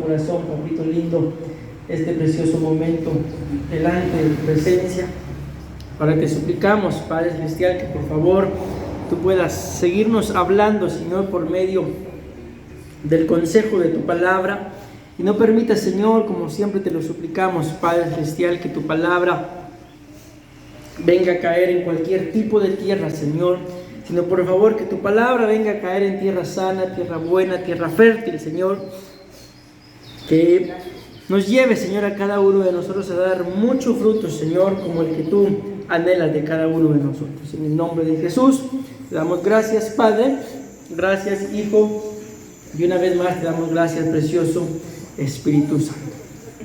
corazón, papito lindo, este precioso momento delante de tu presencia. Ahora te suplicamos, Padre Celestial, que por favor tú puedas seguirnos hablando, Señor, por medio del consejo de tu palabra. Y no permitas, Señor, como siempre te lo suplicamos, Padre Celestial, que tu palabra venga a caer en cualquier tipo de tierra, Señor, sino por favor que tu palabra venga a caer en tierra sana, tierra buena, tierra fértil, Señor, que nos lleve, Señor, a cada uno de nosotros a dar mucho fruto, Señor, como el que tú anhelas de cada uno de nosotros. En el nombre de Jesús te damos gracias, Padre, gracias, Hijo, y una vez más te damos gracias, precioso Espíritu Santo.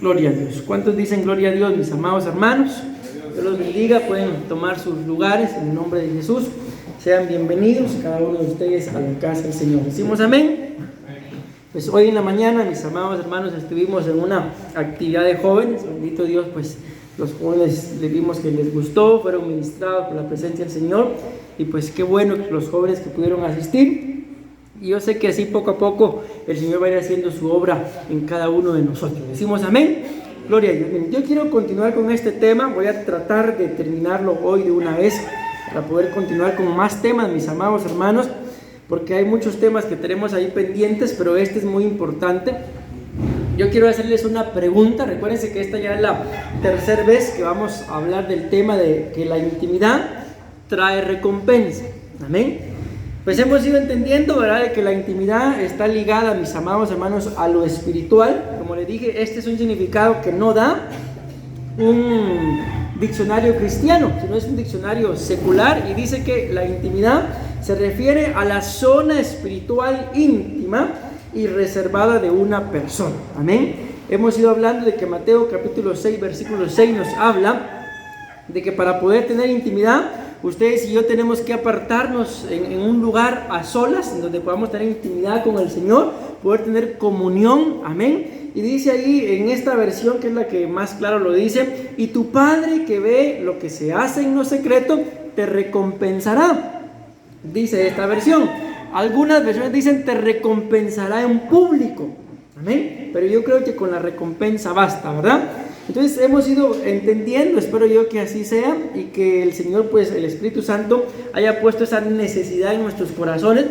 Gloria a Dios. ¿Cuántos dicen gloria a Dios, mis amados hermanos? Dios los bendiga, pueden tomar sus lugares en el nombre de Jesús. Sean bienvenidos cada uno de ustedes a la casa del Señor. Decimos amén. Pues hoy en la mañana, mis amados hermanos, estuvimos en una actividad de jóvenes. Bendito Dios, pues los jóvenes le vimos que les gustó, fueron ministrados por la presencia del Señor. Y pues qué bueno que los jóvenes que pudieron asistir. Y yo sé que así poco a poco el Señor va a ir haciendo su obra en cada uno de nosotros. Decimos amén. Gloria a Dios. Yo quiero continuar con este tema. Voy a tratar de terminarlo hoy de una vez para poder continuar con más temas, mis amados hermanos, porque hay muchos temas que tenemos ahí pendientes, pero este es muy importante. Yo quiero hacerles una pregunta. Recuérdense que esta ya es la tercera vez que vamos a hablar del tema de que la intimidad trae recompensa. Amén. Pues hemos ido entendiendo, ¿verdad?, de que la intimidad está ligada, mis amados hermanos, a lo espiritual. Como les dije, este es un significado que no da un diccionario cristiano, sino es un diccionario secular, y dice que la intimidad se refiere a la zona espiritual íntima y reservada de una persona. Amén. Hemos ido hablando de que Mateo capítulo 6, versículo 6 nos habla de que para poder tener intimidad, ustedes y yo tenemos que apartarnos en un lugar a solas, en donde podamos tener intimidad con el Señor, poder tener comunión, amén. Y dice ahí en esta versión, que es la que más claro lo dice: y tu Padre que ve lo que se hace en lo secreto, te recompensará. Dice esta versión. Algunas versiones dicen te recompensará en público, amén. Pero yo creo que con la recompensa basta, ¿verdad? Entonces hemos ido entendiendo, espero yo que así sea, y que el Señor, pues el Espíritu Santo, haya puesto esa necesidad en nuestros corazones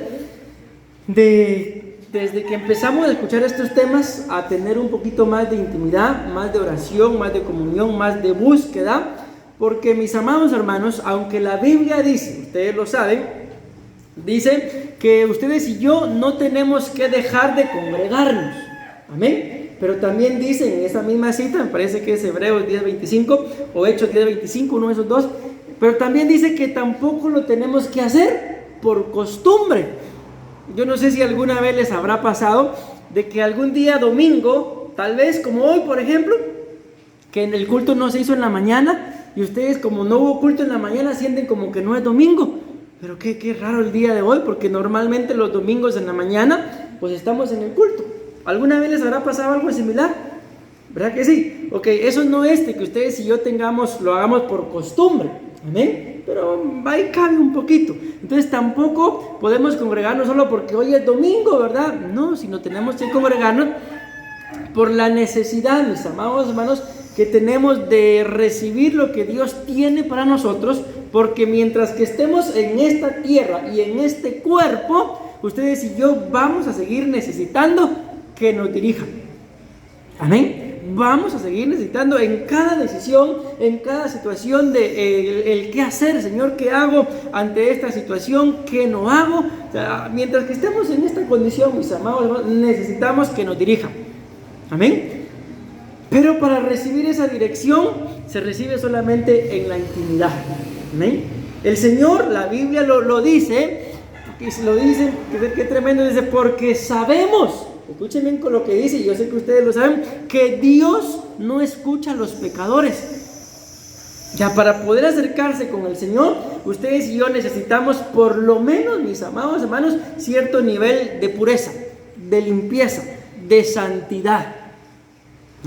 desde que empezamos a escuchar estos temas, a tener un poquito más de intimidad, más de oración, más de comunión, más de búsqueda. Porque, mis amados hermanos, aunque la Biblia dice, ustedes lo saben, dice que ustedes y yo no tenemos que dejar de congregarnos, amén. Pero también dice en esa misma cita, me parece que es Hebreos 10:25 o Hechos 10:25, uno de esos dos, pero también dice que tampoco lo tenemos que hacer por costumbre. Yo no sé si alguna vez les habrá pasado de que algún día domingo, tal vez como hoy por ejemplo, que en el culto no se hizo en la mañana, y ustedes, como no hubo culto en la mañana, sienten como que no es domingo. Pero qué raro el día de hoy, porque normalmente los domingos en la mañana pues estamos en el culto. ¿Alguna vez les habrá pasado algo similar? ¿Verdad que sí? Ok, eso no es de que ustedes y yo lo hagamos por costumbre, amén, pero ahí cabe un poquito. Entonces tampoco podemos congregarnos solo porque hoy es domingo, ¿verdad? No, sino tenemos que congregarnos por la necesidad, mis amados hermanos, que tenemos de recibir lo que Dios tiene para nosotros, porque mientras que estemos en esta tierra y en este cuerpo, ustedes y yo vamos a seguir necesitando que nos dirijan, amén. Vamos a seguir necesitando en cada decisión, en cada situación de el qué hacer, Señor, qué hago ante esta situación, qué no hago. O sea, mientras que estemos en esta condición, mis amados hermanos, necesitamos que nos dirijan, amén. Pero para recibir esa dirección se recibe solamente en la intimidad, amén. El Señor, la Biblia lo dice, y se lo dice, qué tremendo, dice, porque sabemos, escuchen bien con lo que dice, y yo sé que ustedes lo saben, que Dios no escucha a los pecadores. Ya para poder acercarse con el Señor, ustedes y yo necesitamos por lo menos, mis amados hermanos, cierto nivel de pureza, de limpieza, de santidad.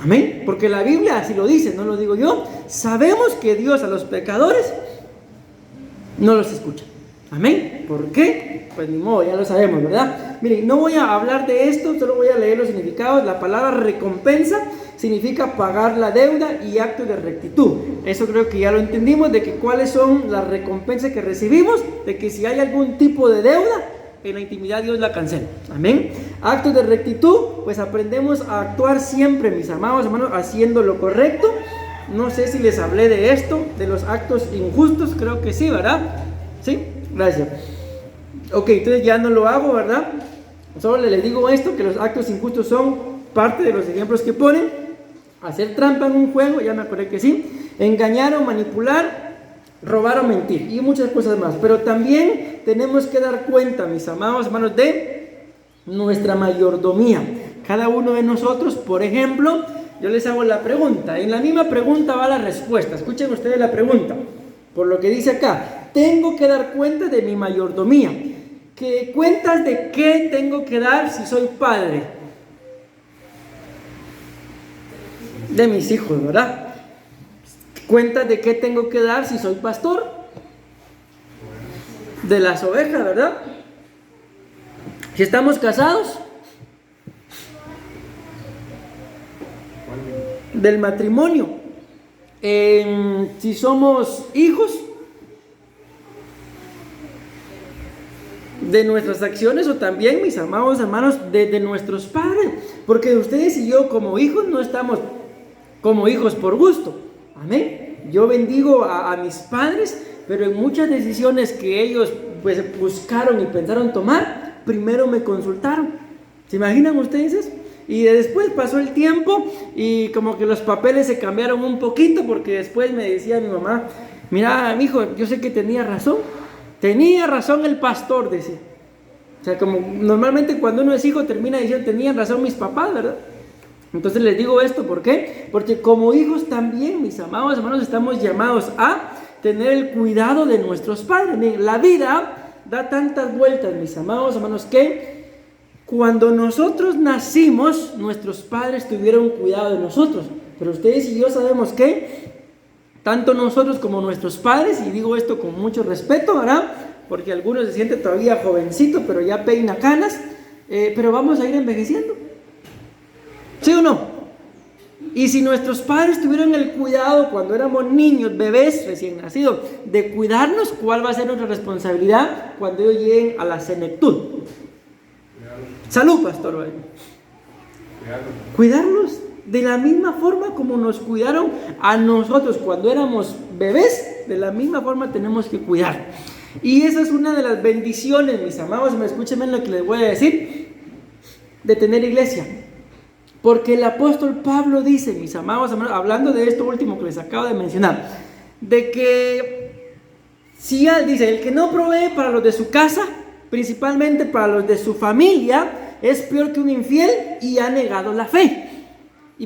Amén. Porque la Biblia así lo dice, no lo digo yo. Sabemos que Dios a los pecadores no los escucha. Amén. ¿Por qué? Pues ni modo, ya lo sabemos, ¿verdad? Miren, no voy a hablar de esto, solo voy a leer los significados. La palabra recompensa significa pagar la deuda y acto de rectitud. Eso creo que ya lo entendimos, de que cuáles son las recompensas que recibimos, de que si hay algún tipo de deuda, en la intimidad Dios la cancela. Amén. Actos de rectitud, pues aprendemos a actuar siempre, mis amados hermanos, haciendo lo correcto. No sé si les hablé de esto, de los actos injustos, creo que sí, ¿verdad? Sí, gracias. Ok, entonces ya no lo hago, ¿verdad? Solo les digo esto, que los actos injustos son parte de los ejemplos que ponen. Hacer trampa en un juego, ya me acordé que sí. Engañar o manipular, robar o mentir y muchas cosas más. Pero también tenemos que dar cuenta, mis amados hermanos, de nuestra mayordomía. Cada uno de nosotros, por ejemplo, yo les hago la pregunta. En la misma pregunta va la respuesta. Escuchen ustedes la pregunta. Por lo que dice acá, tengo que dar cuenta de mi mayordomía. ¿Qué cuentas de qué tengo que dar si soy padre? De mis hijos, ¿verdad? ¿Cuentas de qué tengo que dar si soy pastor? De las ovejas, ¿verdad? Si estamos casados, del matrimonio. Si somos hijos, de nuestras acciones, o también, mis amados hermanos, de nuestros padres. Porque ustedes y yo como hijos no estamos como hijos por gusto. Amén. Yo bendigo a mis padres, pero en muchas decisiones que ellos pues buscaron y pensaron tomar, primero me consultaron. ¿Se imaginan ustedes eso? Y después pasó el tiempo y como que los papeles se cambiaron un poquito, porque después me decía mi mamá, mira, mijo, yo sé que tenía razón el pastor, decía. O sea, como normalmente cuando uno es hijo termina diciendo, tenían razón mis papás, ¿verdad? Entonces les digo esto, ¿por qué? Porque como hijos también, mis amados hermanos, estamos llamados a tener el cuidado de nuestros padres. La vida da tantas vueltas, mis amados hermanos, que cuando nosotros nacimos, nuestros padres tuvieron cuidado de nosotros. Pero ustedes y yo sabemos que tanto nosotros como nuestros padres, y digo esto con mucho respeto, ¿verdad? Porque algunos se sienten todavía jovencito, pero ya peina canas, pero vamos a ir envejeciendo. ¿Sí o no? Y si nuestros padres tuvieron el cuidado cuando éramos niños, bebés, recién nacidos, de cuidarnos, ¿cuál va a ser nuestra responsabilidad cuando ellos lleguen a la senectud? Salud, pastor. Cuidarlos de la misma forma como nos cuidaron a nosotros cuando éramos bebés, de la misma forma tenemos que cuidar. Y esa es una de las bendiciones, mis amados, escúchenme lo que les voy a decir, de tener iglesia. Porque el apóstol Pablo dice, mis amados hermanos, hablando de esto último que les acabo de mencionar, de que si él dice, el que no provee para los de su casa, principalmente para los de su familia, es peor que un infiel y ha negado la fe.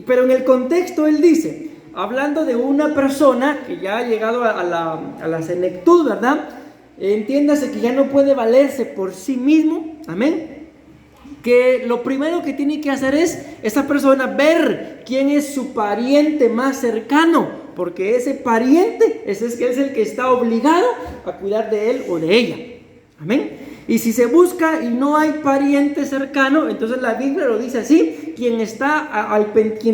Pero en el contexto él dice, hablando de una persona que ya ha llegado a la senectud, ¿verdad? Entiéndase que ya no puede valerse por sí mismo, amén. Que lo primero que tiene que hacer es esa persona ver quién es su pariente más cercano, porque ese pariente es el que está obligado a cuidar de él o de ella. Amén. Y si se busca y no hay pariente cercano, entonces la Biblia lo dice así, quien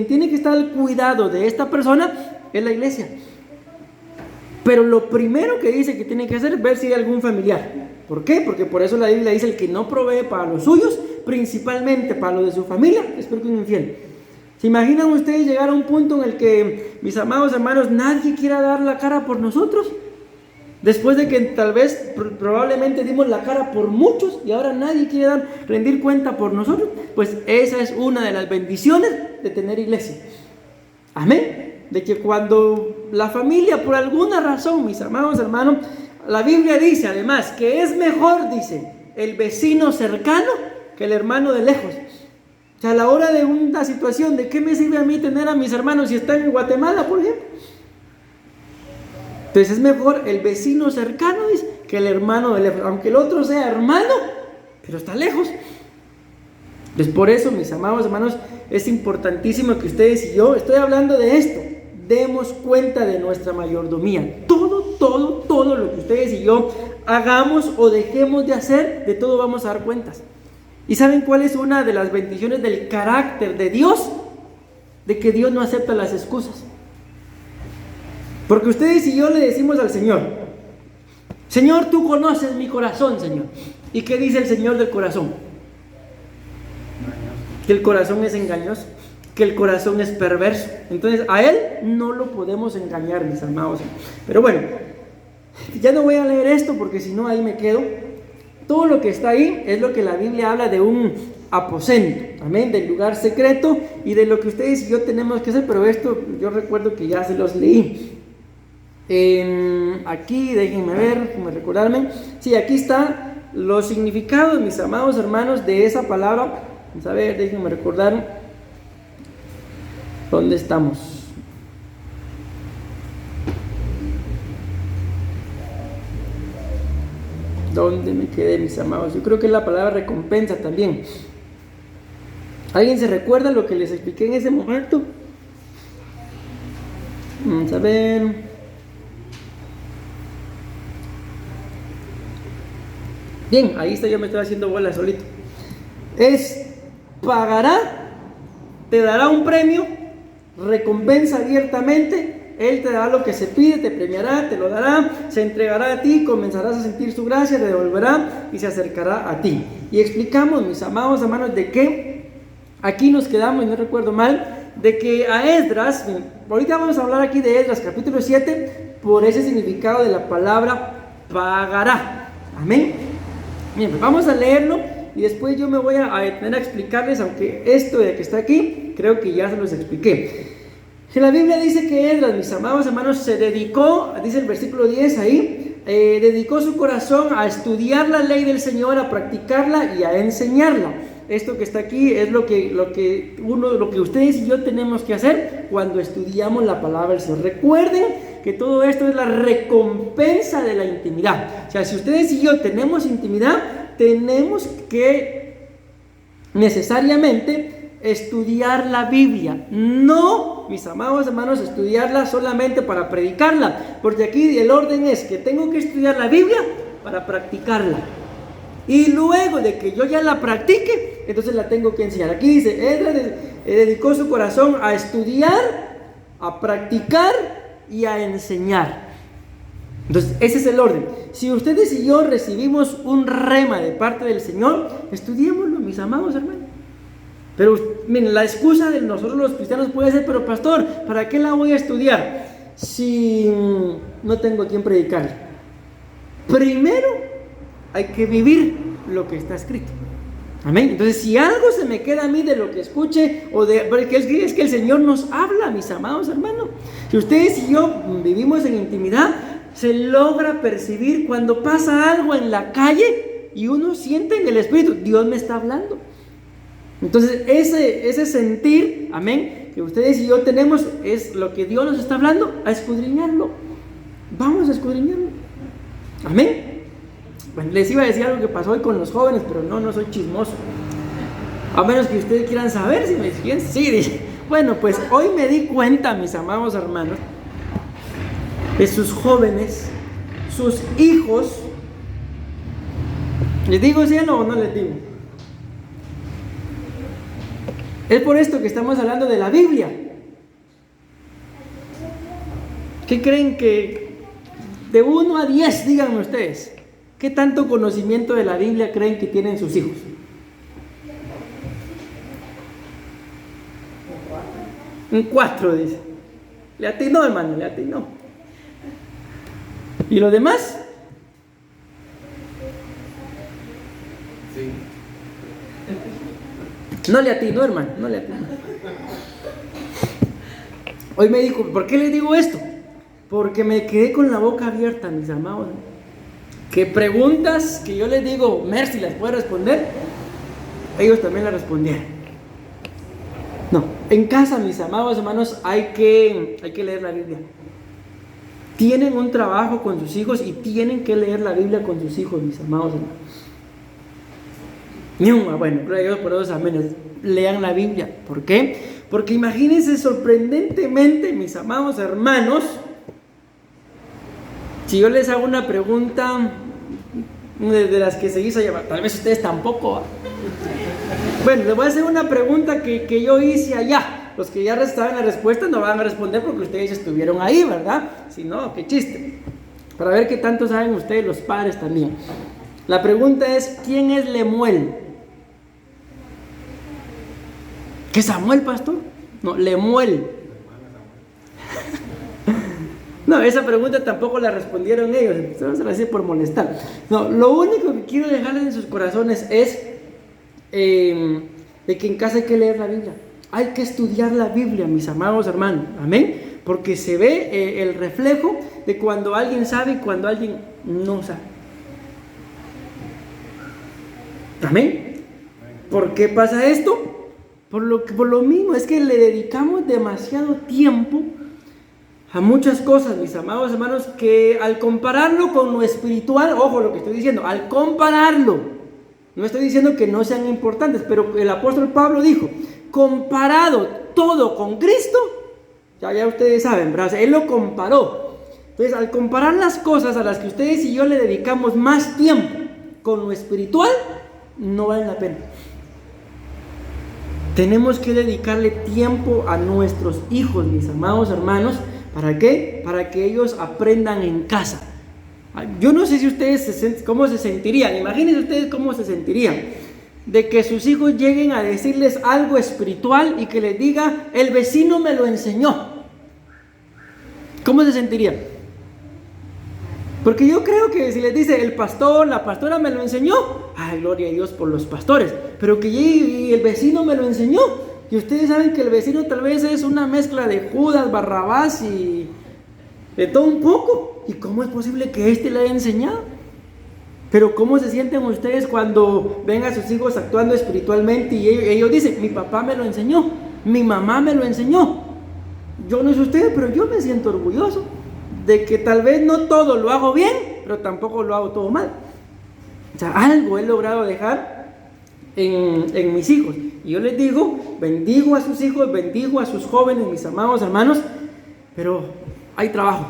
tiene que estar al cuidado de esta persona es la iglesia. Pero lo primero que dice que tiene que hacer es ver si hay algún familiar. ¿Por qué? Porque por eso la Biblia dice, el que no provee para los suyos, principalmente para los de su familia, es peor que un infiel. ¿Se imaginan ustedes llegar a un punto en el que, mis amados hermanos, nadie quiera dar la cara por nosotros? Después de que tal vez, probablemente dimos la cara por muchos y ahora nadie quiere rendir cuenta por nosotros. Pues esa es una de las bendiciones de tener iglesia. Amén. De que cuando la familia, por alguna razón, mis amados hermanos, la Biblia dice además que es mejor, dice, el vecino cercano que el hermano de lejos. O sea, a la hora de una situación, ¿de qué me sirve a mí tener a mis hermanos si están en Guatemala, por ejemplo? Entonces es mejor el vecino cercano, dice, que el hermano de lejos, aunque el otro sea hermano, pero está lejos. Entonces por eso, mis amados hermanos, es importantísimo que ustedes y yo, estoy hablando de esto, demos cuenta de nuestra mayordomía. Todo todo lo que ustedes y yo hagamos o dejemos de hacer, de todo vamos a dar cuentas. ¿Y saben cuál es una de las bendiciones del carácter de Dios? De que Dios no acepta las excusas. Porque ustedes y yo le decimos al Señor: Señor, tú conoces mi corazón, Señor. ¿Y qué dice el Señor del corazón? Que el corazón es engañoso, que el corazón es perverso. Entonces a Él no lo podemos engañar, mis amados. Pero bueno, ya no voy a leer esto porque si no ahí me quedo. Todo lo que está ahí es lo que la Biblia habla de un aposento, amén, del lugar secreto y de lo que ustedes y yo tenemos que hacer. Pero esto yo recuerdo que ya se los leí. Aquí, déjenme ver, déjenme recordarme. Sí, aquí está los significados, mis amados hermanos, de esa palabra. Vamos a ver, déjenme recordar dónde estamos. ¿Dónde me quedé, mis amados? Yo creo que es la palabra recompensa también. ¿Alguien se recuerda lo que les expliqué en ese momento? Vamos a ver. Bien, ahí está, yo me estoy haciendo bola solito. Pagará, te dará un premio, recompensa abiertamente, Él te dará lo que se pide, te premiará, te lo dará, se entregará a ti, comenzarás a sentir su gracia, te devolverá y se acercará a ti. Y explicamos, mis amados hermanos, de que aquí nos quedamos, y no recuerdo mal, de que a Esdras, ahorita vamos a hablar aquí de Esdras capítulo 7, por ese significado de la palabra pagará. Amén. Bien, pues vamos a leerlo. Y después yo me voy a detener a explicarles, aunque esto de que está aquí, creo que ya se los expliqué. Que la Biblia dice que Esdras, mis amados hermanos, se dedicó, dice el versículo 10 ahí, dedicó su corazón a estudiar la ley del Señor, a practicarla y a enseñarla. Esto que está aquí es lo que ustedes y yo tenemos que hacer cuando estudiamos la palabra del Señor. Recuerden que todo esto es la recompensa de la intimidad. O sea, si ustedes y yo tenemos intimidad, tenemos que necesariamente estudiar la Biblia. No, mis amados hermanos, estudiarla solamente para predicarla, porque aquí el orden es que tengo que estudiar la Biblia para practicarla. Y luego de que yo ya la practique, entonces la tengo que enseñar. Aquí dice, Esdras dedicó su corazón a estudiar, a practicar y a enseñar. Entonces ese es el orden. Si ustedes y yo recibimos un rema de parte del Señor, estudiémoslo, mis amados hermanos. Pero miren, la excusa de nosotros los cristianos puede ser: pero pastor, ¿para qué la voy a estudiar si no tengo a quién predicar? Primero hay que vivir lo que está escrito. Amén. Entonces, si algo se me queda a mí de lo que escuche, porque es que el Señor nos habla, mis amados hermanos. Si ustedes y yo vivimos en intimidad, se logra percibir cuando pasa algo en la calle y uno siente en el espíritu: Dios me está hablando. Entonces, ese sentir, amén, que ustedes y yo tenemos, es lo que Dios nos está hablando, a escudriñarlo. Vamos a escudriñarlo. Amén. Bueno, les iba a decir algo que pasó hoy con los jóvenes, pero no soy chismoso. A menos que ustedes quieran saber si me siguen. Sí, dije. Bueno, pues hoy me di cuenta, mis amados hermanos, de sus jóvenes, sus hijos. ¿Les digo sí o no les digo? Es por esto que estamos hablando de la Biblia. ¿Qué creen que de 1 a 10, díganme ustedes, qué tanto conocimiento de la Biblia creen que tienen sus hijos? Un 4, dice. Le atinó, hermano, le atinó. ¿Y los demás? Sí. No le atinó, hermano, no le atinó. Hoy me dijo, ¿por qué les digo esto? Porque me quedé con la boca abierta, mis amados. Que preguntas que yo les digo, Mercy, ¿las puede responder? Ellos también las respondieron. No, en casa, mis amados hermanos, hay que leer la Biblia. Tienen un trabajo con sus hijos y tienen que leer la Biblia con sus hijos, mis amados hermanos. Bueno, creo yo por eso amén. Lean la Biblia. ¿Por qué? Porque imagínense sorprendentemente, mis amados hermanos, Si yo les hago una pregunta de las que se hizo llamar, tal vez ustedes tampoco. Bueno, les voy a hacer una pregunta que yo hice allá. Los que ya saben la respuesta no van a responder porque ustedes estuvieron ahí, ¿verdad? Si no, qué chiste. Para ver qué tanto saben ustedes, los padres también. La pregunta es, ¿quién es Lemuel? ¿Qué Samuel, pastor? No, Lemuel. No, esa pregunta tampoco la respondieron ellos, se la hice por molestar. No, lo único que quiero dejarles en sus corazones es de que en casa hay que leer la Biblia. Hay que estudiar la Biblia, mis amados hermanos. Amén. Porque se ve el reflejo de cuando alguien sabe y cuando alguien no sabe. Amén. ¿Por qué pasa esto? Por lo mismo, es que le dedicamos demasiado tiempo a muchas cosas, mis amados hermanos, que al compararlo con lo espiritual, ojo lo que estoy diciendo, al compararlo, no estoy diciendo que no sean importantes, pero el apóstol Pablo dijo, comparado todo con Cristo, ya ustedes saben, ¿verdad? O sea, él lo comparó. Entonces, al comparar las cosas a las que ustedes y yo le dedicamos más tiempo con lo espiritual, no vale la pena. Tenemos que dedicarle tiempo a nuestros hijos, mis amados hermanos. ¿Para qué? Para que ellos aprendan en casa. Yo no sé si ustedes cómo se sentirían. Imagínense ustedes cómo se sentirían de que sus hijos lleguen a decirles algo espiritual y que les diga, el vecino me lo enseñó. ¿Cómo se sentirían? Porque yo creo que si les dice el pastor, la pastora me lo enseñó, ay, gloria a Dios por los pastores, pero que llegue y el vecino me lo enseñó, y ustedes saben que el vecino tal vez es una mezcla de Judas, Barrabás y de todo un poco, ¿y cómo es posible que éste le haya enseñado? Pero ¿cómo se sienten ustedes cuando ven a sus hijos actuando espiritualmente y ellos dicen, mi papá me lo enseñó, mi mamá me lo enseñó? Yo no sé ustedes, pero yo me siento orgulloso de que tal vez no todo lo hago bien, pero tampoco lo hago todo mal. O sea, algo he logrado dejar en mis hijos. Y yo les digo, bendigo a sus hijos, bendigo a sus jóvenes, mis amados hermanos, pero hay trabajo.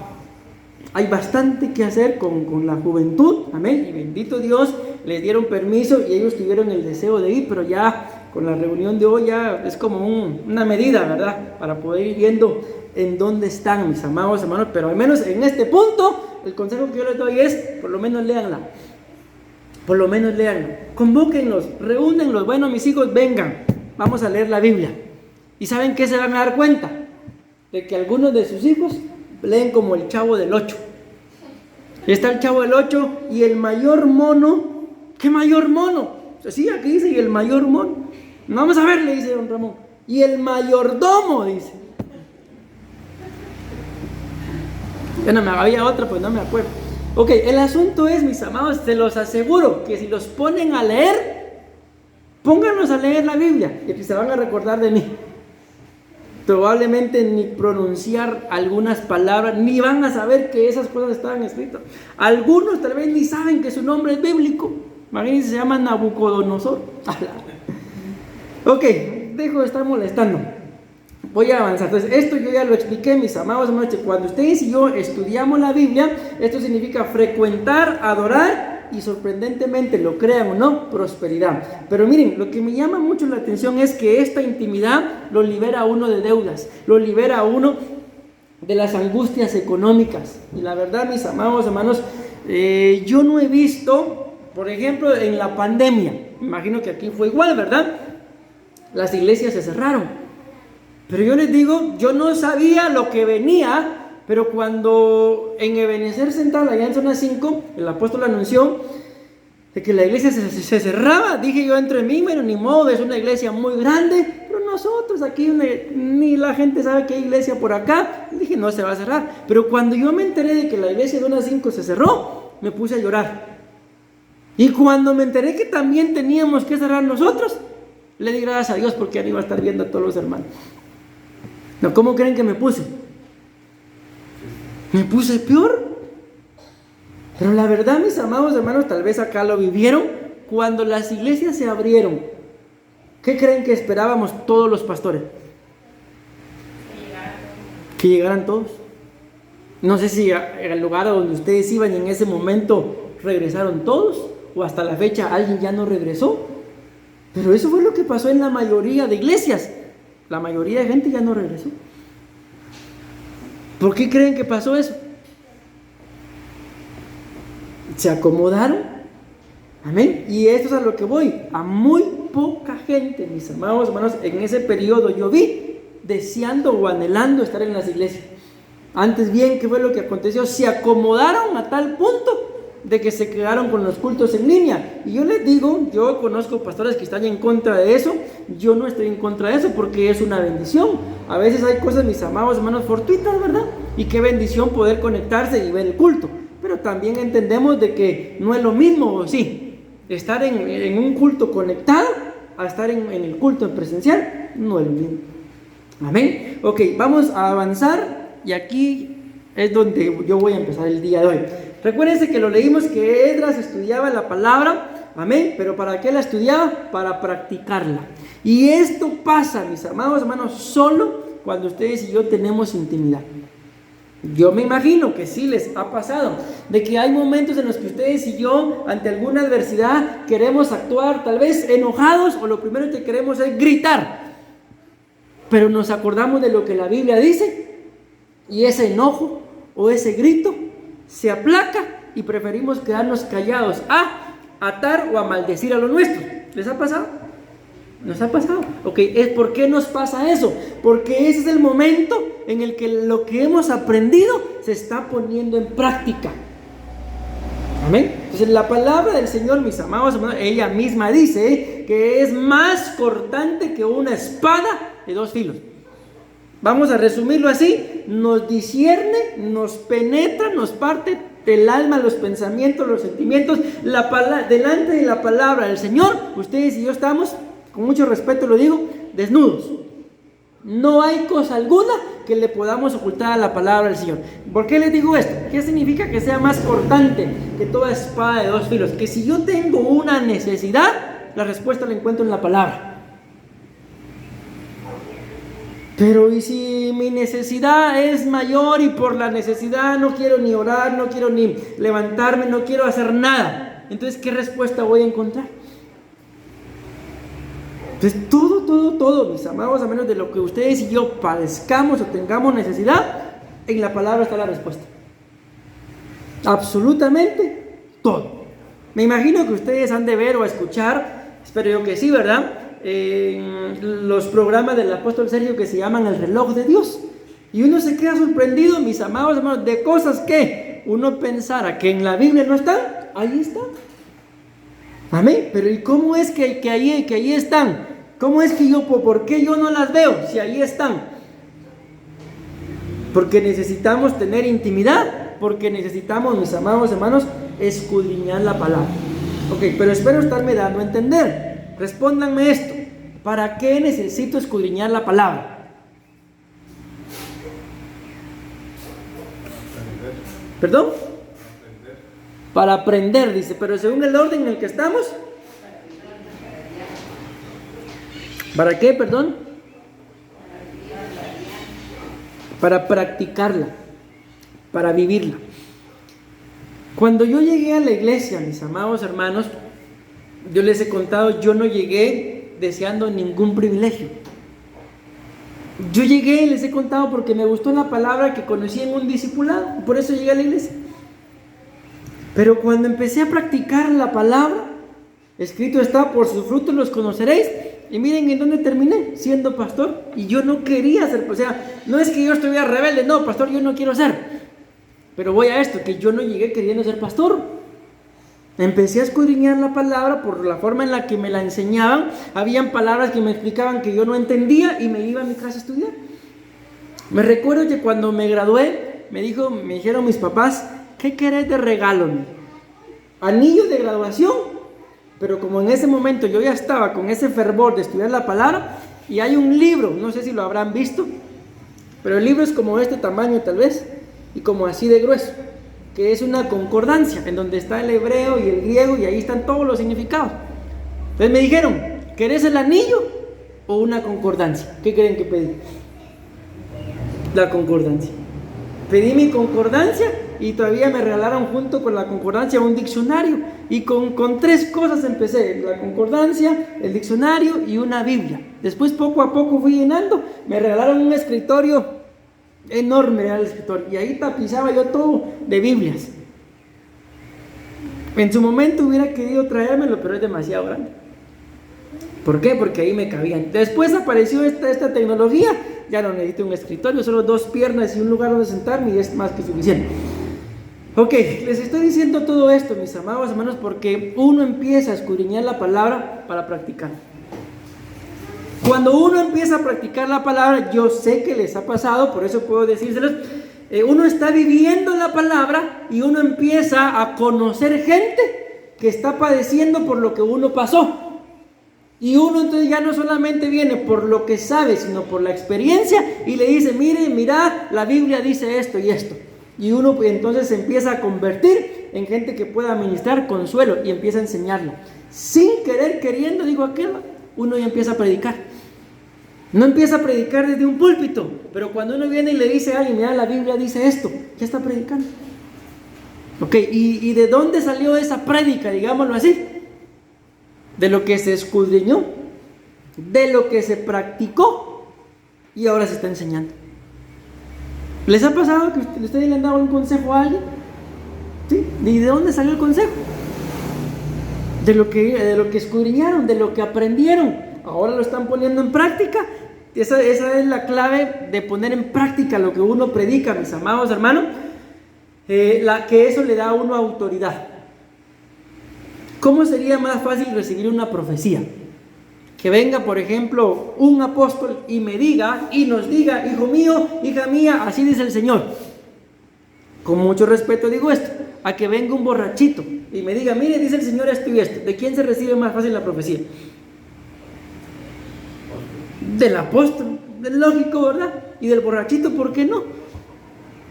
Hay bastante que hacer con la juventud, amén, y bendito Dios, les dieron permiso y ellos tuvieron el deseo de ir, pero ya con la reunión de hoy ya es como una medida, ¿verdad? Para poder ir viendo en dónde están, mis amados hermanos, pero al menos en este punto, el consejo que yo les doy es, por lo menos léanla, convóquenlos, reúnenlos, bueno, mis hijos, vengan, vamos a leer la Biblia, y ¿saben qué se van a dar cuenta? De que algunos de sus hijos leen como el Chavo del 8. Está el Chavo del 8 y el mayor mono. ¿Qué mayor mono? Sí, aquí dice, y el mayor mono. Vamos a ver, le dice don Ramón. Y el mayordomo, dice. Bueno, había otro, pues no me acuerdo. Ok, el asunto es, mis amados, se los aseguro que si los ponen a leer, pónganlos a leer la Biblia y se van a recordar de mí. Probablemente ni pronunciar algunas palabras, ni van a saber que esas cosas estaban escritas. Algunos tal vez ni saben que su nombre es bíblico. Imagínense, se llama Nabucodonosor. Ok, dejo de estar molestando. Voy a avanzar. Entonces, esto yo ya lo expliqué, mis amados hermanos, que cuando ustedes y yo estudiamos la Biblia, esto significa frecuentar, adorar y sorprendentemente, lo crean o no, prosperidad. Pero miren, lo que me llama mucho la atención es que esta intimidad lo libera a uno de deudas, lo libera a uno de las angustias económicas. Y la verdad, mis amados hermanos, yo no he visto, por ejemplo, en la pandemia, imagino que aquí fue igual, ¿verdad? Las iglesias se cerraron. Pero yo les digo, yo no sabía lo que venía. Pero cuando en Ebenezer Central, allá en zona 5, el apóstol anunció de que la iglesia se cerraba, dije yo entre mí, bueno, ni modo, es una iglesia muy grande, pero nosotros aquí ni la gente sabe que hay iglesia por acá, dije no se va a cerrar. Pero cuando yo me enteré de que la iglesia de zona 5 se cerró, me puse a llorar. Y cuando me enteré que también teníamos que cerrar nosotros, le di gracias a Dios porque ya no iba a estar viendo a todos los hermanos. No, ¿cómo creen que me puse? Me puse peor. Pero la verdad, mis amados hermanos, tal vez acá lo vivieron. Cuando las iglesias se abrieron, ¿qué creen que esperábamos todos los pastores? Que llegaran todos. No sé si el lugar a donde ustedes iban en ese momento regresaron todos, o hasta la fecha alguien ya no regresó. Pero eso fue lo que pasó en la mayoría de iglesias. La mayoría de gente ya no regresó. ¿Por qué creen que pasó eso? Se acomodaron. Amén. Y esto es a lo que voy. A muy poca gente, mis amados hermanos, en ese periodo yo vi deseando o anhelando estar en las iglesias. Antes bien, ¿qué fue lo que aconteció? Se acomodaron a tal punto de que se quedaron con los cultos en línea. Y yo les digo, yo conozco pastores que están en contra de eso. Yo no estoy en contra de eso porque es una bendición. A veces hay cosas, mis amados hermanos, fortuitas, ¿verdad? Y qué bendición poder conectarse y ver el culto. Pero también entendemos de que no es lo mismo, sí, estar en un culto conectado a estar en el culto presencial, no es lo mismo. Amén. Ok, vamos a avanzar y aquí es donde yo voy a empezar el día de hoy. Recuérdense que lo leímos que Esdras estudiaba la palabra, amén, pero ¿para qué la estudiaba? Para practicarla. Y esto pasa, mis amados hermanos, solo cuando ustedes y yo tenemos intimidad. Yo me imagino que sí les ha pasado, de que hay momentos en los que ustedes y yo, ante alguna adversidad, queremos actuar tal vez enojados, o lo primero que queremos es gritar. Pero nos acordamos de lo que la Biblia dice, y ese enojo o ese grito se aplaca y preferimos quedarnos callados a atar o a maldecir a lo nuestro. ¿Les ha pasado? Nos ha pasado. Ok, ¿por qué nos pasa eso? Porque ese es el momento en el que lo que hemos aprendido se está poniendo en práctica. Amén. Entonces la palabra del Señor, mis amados hermanos, ella misma dice que es más cortante que una espada de 2 filos. Vamos a resumirlo así: nos discierne, nos penetra, nos parte el alma, los pensamientos, los sentimientos. Delante de la palabra del Señor, ustedes y yo estamos, con mucho respeto lo digo, desnudos. No hay cosa alguna que le podamos ocultar a la palabra del Señor. ¿Por qué les digo esto? ¿Qué significa que sea más cortante que toda espada de 2 filos? Que si yo tengo una necesidad, la respuesta la encuentro en la palabra. Pero ¿y si mi necesidad es mayor y por la necesidad no quiero ni orar, no quiero ni levantarme, no quiero hacer nada? Entonces, ¿qué respuesta voy a encontrar? Entonces, todo, mis amados, a menos de lo que ustedes y yo padezcamos o tengamos necesidad, en la palabra está la respuesta. Absolutamente todo. Me imagino que ustedes han de ver o escuchar, espero yo que sí, ¿verdad?, los programas del apóstol Sergio que se llaman El Reloj de Dios. Y uno se queda sorprendido, mis amados hermanos, de cosas que uno pensara que en la Biblia no están, ahí están. Amén. Pero ¿y cómo es que ahí están? ¿Cómo es que por qué yo no las veo si ahí están? Porque necesitamos tener intimidad, porque necesitamos, mis amados hermanos, escudriñar la palabra. Ok, pero espero estarme dando a entender. Respóndanme esto: ¿para qué necesito escudriñar la palabra? ¿Perdón? Para aprender, dice, pero según el orden en el que estamos. ¿Para qué, perdón? Para practicarla, para vivirla. Cuando yo llegué a la iglesia, mis amados hermanos, yo les he contado, yo no llegué deseando ningún privilegio. Yo llegué y les he contado porque me gustó la palabra que conocí en un discipulado, por eso llegué a la iglesia. Pero cuando empecé a practicar la palabra, escrito está: por sus frutos los conoceréis. Y miren en dónde terminé, siendo pastor. Y yo no quería ser, o sea, no es que yo estuviera rebelde, no, pastor, yo no quiero ser. Pero voy a esto, que yo no llegué queriendo ser pastor. Empecé a escudriñar la palabra por la forma en la que me la enseñaban. Habían palabras que me explicaban que yo no entendía y me iba a mi casa a estudiar. Me recuerdo que cuando me gradué, me dijeron mis papás: ¿qué querés de regalo? Anillo de graduación. Pero como en ese momento yo ya estaba con ese fervor de estudiar la palabra, y hay un libro, no sé si lo habrán visto, pero el libro es como este tamaño tal vez, y como así de grueso, que es una concordancia, en donde está el hebreo y el griego, y ahí están todos los significados. Entonces me dijeron: ¿querés el anillo o una concordancia? ¿Qué creen que pedí? La concordancia. Pedí mi concordancia y todavía me regalaron junto con la concordancia un diccionario. Y con 3 cosas empecé: la concordancia, el diccionario y una Biblia. Después poco a poco fui llenando. Me regalaron un escritorio enorme, era el escritorio, y ahí tapizaba yo todo de Biblias. En su momento hubiera querido traérmelo, pero es demasiado grande. ¿Por qué? Porque ahí me cabían. Después apareció esta tecnología. Ya no necesito un escritorio, solo 2 piernas y un lugar donde sentarme y es más que suficiente. Ok, les estoy diciendo todo esto, mis amados hermanos, porque uno empieza a escudriñar la palabra para practicar. Cuando uno empieza a practicar la palabra, yo sé que les ha pasado, por eso puedo decírselos, uno está viviendo la palabra y uno empieza a conocer gente que está padeciendo por lo que uno pasó. Y uno entonces ya no solamente viene por lo que sabe, sino por la experiencia, y le dice: mire, mira, la Biblia dice esto y esto. Y uno entonces se empieza a convertir en gente que pueda ministrar consuelo y empieza a enseñarlo. Sin querer, queriendo, digo aquel, uno ya empieza a predicar. No empieza a predicar desde un púlpito, pero cuando uno viene y le dice a alguien: mira, la Biblia dice esto, ya está predicando. Ok, ¿y de dónde salió esa prédica, digámoslo así? De lo que se escudriñó, de lo que se practicó y ahora se está enseñando. ¿Les ha pasado que ustedes le han dado un consejo a alguien? ¿Sí? ¿Y de dónde salió el consejo? De lo que escudriñaron, de lo que aprendieron. Ahora lo están poniendo en práctica. Esa es la clave de poner en práctica lo que uno predica, mis amados hermanos. Que eso le da a uno autoridad. ¿Cómo sería más fácil recibir una profecía? Que venga, por ejemplo, un apóstol y me diga y nos diga: hijo mío, hija mía, así dice el Señor. Con mucho respeto digo esto. A que venga un borrachito y me diga: mire, dice el Señor esto y esto. ¿De quién se recibe más fácil la profecía? Del apóstol. Es lógico, ¿verdad? Y del borrachito, ¿por qué no?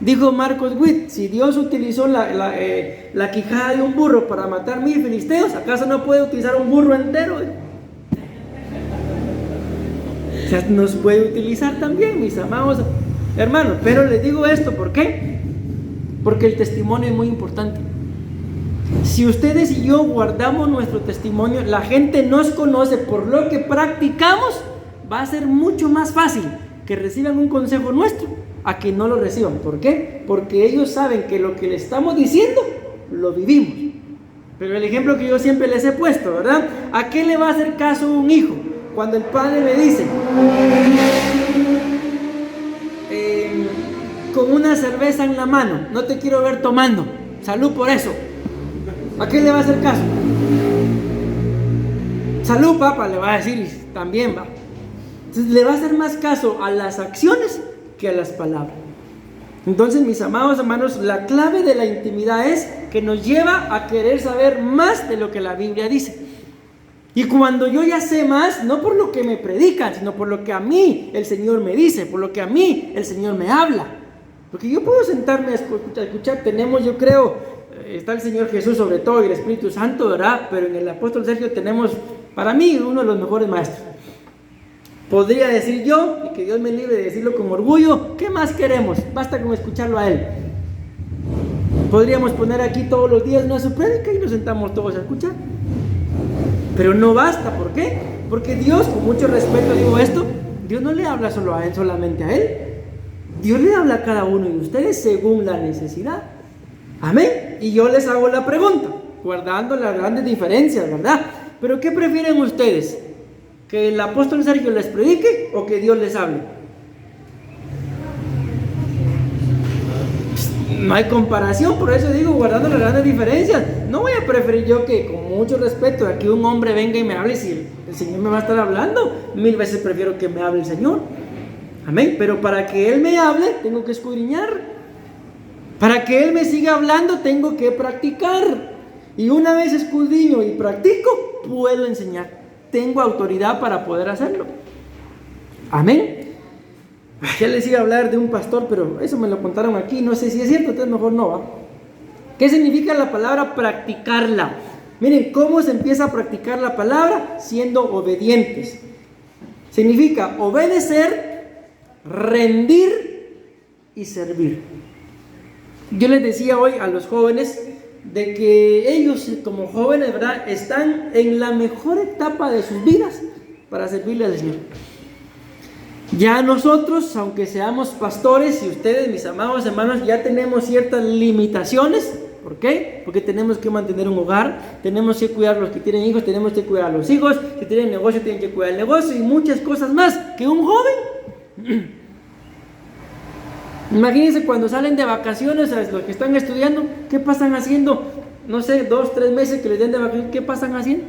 Dijo Marcos Witt: si Dios utilizó la quijada de un burro para matar 1000 filisteos, ¿acaso no puede utilizar un burro entero? O sea, nos puede utilizar también, mis amados hermanos. Pero les digo esto, ¿por qué? Porque el testimonio es muy importante. Si ustedes y yo guardamos nuestro testimonio, la gente nos conoce por lo que practicamos, va a ser mucho más fácil que reciban un consejo nuestro a que no lo reciban. ¿Por qué? Porque ellos saben que lo que le estamos diciendo lo vivimos. Pero el ejemplo que yo siempre les he puesto, ¿verdad? ¿A qué le va a hacer caso un hijo cuando el padre le dice: con una cerveza en la mano, no te quiero ver tomando, salud por eso? ¿A qué le va a hacer caso? Salud, papá, le va a decir, también va. Entonces le va a hacer más caso a las acciones que a las palabras. Entonces, mis amados hermanos, la clave de la intimidad es que nos lleva a querer saber más de lo que la Biblia dice. Y cuando yo ya sé más, no por lo que me predican, sino por lo que a mí el Señor me dice, por lo que a mí el Señor me habla. Porque yo puedo sentarme a escuchar, tenemos, yo creo, está el Señor Jesús sobre todo y el Espíritu Santo, ¿verdad? Pero en el apóstol Sergio tenemos, para mí, uno de los mejores maestros. Podría decir yo, y que Dios me libre de decirlo con orgullo: ¿qué más queremos? Basta con escucharlo a Él. Podríamos poner aquí todos los días una su prédica y nos sentamos todos a escuchar. Pero no basta, ¿por qué? Porque Dios, con mucho respeto digo esto, Dios no le habla solo a Él, solamente a Él. Dios le habla a cada uno de ustedes según la necesidad. Amén. Y yo les hago la pregunta, guardando las grandes diferencias, ¿verdad? Pero ¿qué prefieren ustedes? ¿Que el apóstol Sergio les predique o que Dios les hable? No hay comparación, por eso digo, guardando las grandes diferencias. No voy a preferir yo que, con mucho respeto, aquí un hombre venga y me hable. Si el Señor me va a estar hablando, 1000 veces prefiero que me hable el Señor. Amén. Pero para que Él me hable, tengo que escudriñar. Para que Él me siga hablando, tengo que practicar. Y una vez escudriño y practico, puedo enseñar. Tengo autoridad para poder hacerlo. Amén. Ya les iba a hablar de un pastor, pero eso me lo contaron aquí, no sé si es cierto, entonces mejor no va. ¿Qué significa la palabra practicarla? Miren, ¿cómo se empieza a practicar la palabra? Siendo obedientes. Significa obedecer, rendir y servir. Yo les decía hoy a los jóvenes de que ellos como jóvenes, ¿verdad?, están en la mejor etapa de sus vidas para servirle al Señor. Ya nosotros, aunque seamos pastores, y ustedes, mis amados hermanos, ya tenemos ciertas limitaciones. ¿Por qué? Porque tenemos que mantener un hogar, tenemos que cuidar a los que tienen hijos, tenemos que cuidar a los hijos, si tienen negocio, tienen que cuidar el negocio y muchas cosas más que un joven. Imagínense cuando salen de vacaciones, a los que están estudiando, ¿qué pasan haciendo? No sé, 2, 3 meses que les den de vacaciones, ¿qué pasan haciendo?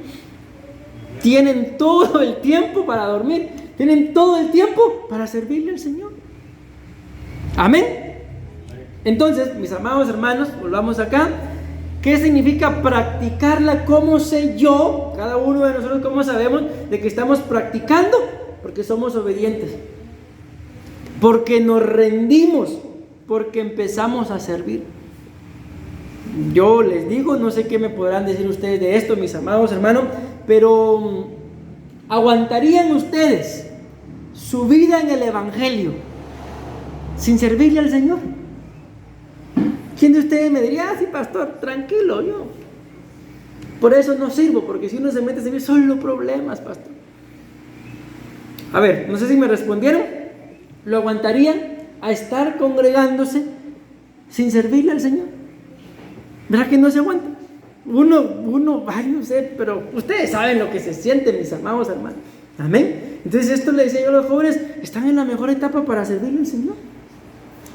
Tienen todo el tiempo para dormir, tienen todo el tiempo para servirle al Señor. Amén. Entonces, mis amados hermanos, volvamos acá. ¿Qué significa practicarla? ¿Cómo sé yo, cada uno de nosotros, cómo sabemos de que estamos practicando? Porque somos obedientes, porque nos rendimos, porque empezamos a servir. Yo les digo, no sé qué me podrán decir ustedes de esto, mis amados hermanos, pero ¿aguantarían ustedes su vida en el Evangelio sin servirle al Señor? ¿Quién de ustedes me diría, sí, pastor, tranquilo, yo por eso no sirvo? Porque si uno se mete a servir, solo problemas, pastor. A ver, no sé si me respondieron. ¿Lo aguantarían a estar congregándose sin servirle al Señor? ¿Verdad que no se aguanta? Uno, ay, no sé, pero ustedes saben lo que se siente, mis amados hermanos. Amén. Entonces esto le decía yo a los jóvenes, están en la mejor etapa para servirle al Señor.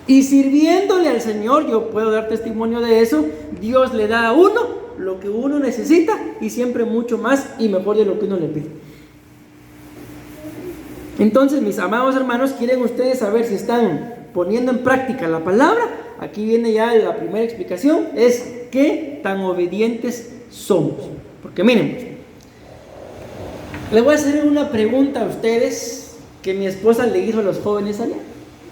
Y sirviéndole al Señor, yo puedo dar testimonio de eso, Dios le da a uno lo que uno necesita y siempre mucho más y mejor de lo que uno le pide. Entonces, mis amados hermanos, ¿quieren ustedes saber si están poniendo en práctica la palabra? Aquí viene ya la primera explicación, es qué tan obedientes somos. Porque miren, les voy a hacer una pregunta a ustedes que mi esposa le hizo a los jóvenes allá.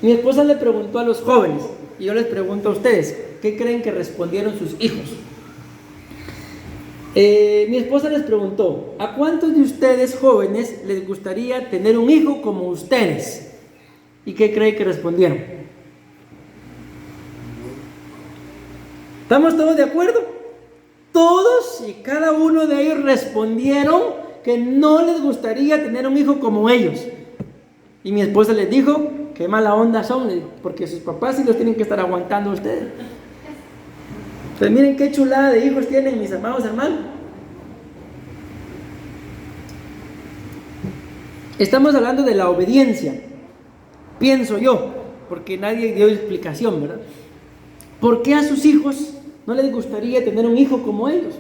Mi esposa le preguntó a los jóvenes y yo les pregunto a ustedes, ¿qué creen que respondieron sus hijos? Mi esposa les preguntó, ¿a cuántos de ustedes jóvenes les gustaría tener un hijo como ustedes? ¿Y qué creen que respondieron? ¿Estamos todos de acuerdo? Todos y cada uno de ellos respondieron que no les gustaría tener un hijo como ellos. Y mi esposa les dijo, qué mala onda son, porque sus papás sí los tienen que estar aguantando a ustedes. Pues miren qué chulada de hijos tienen, mis amados hermanos. Estamos hablando de la obediencia, pienso yo, porque nadie dio explicación, ¿verdad? ¿Por qué a sus hijos no les gustaría tener un hijo como ellos?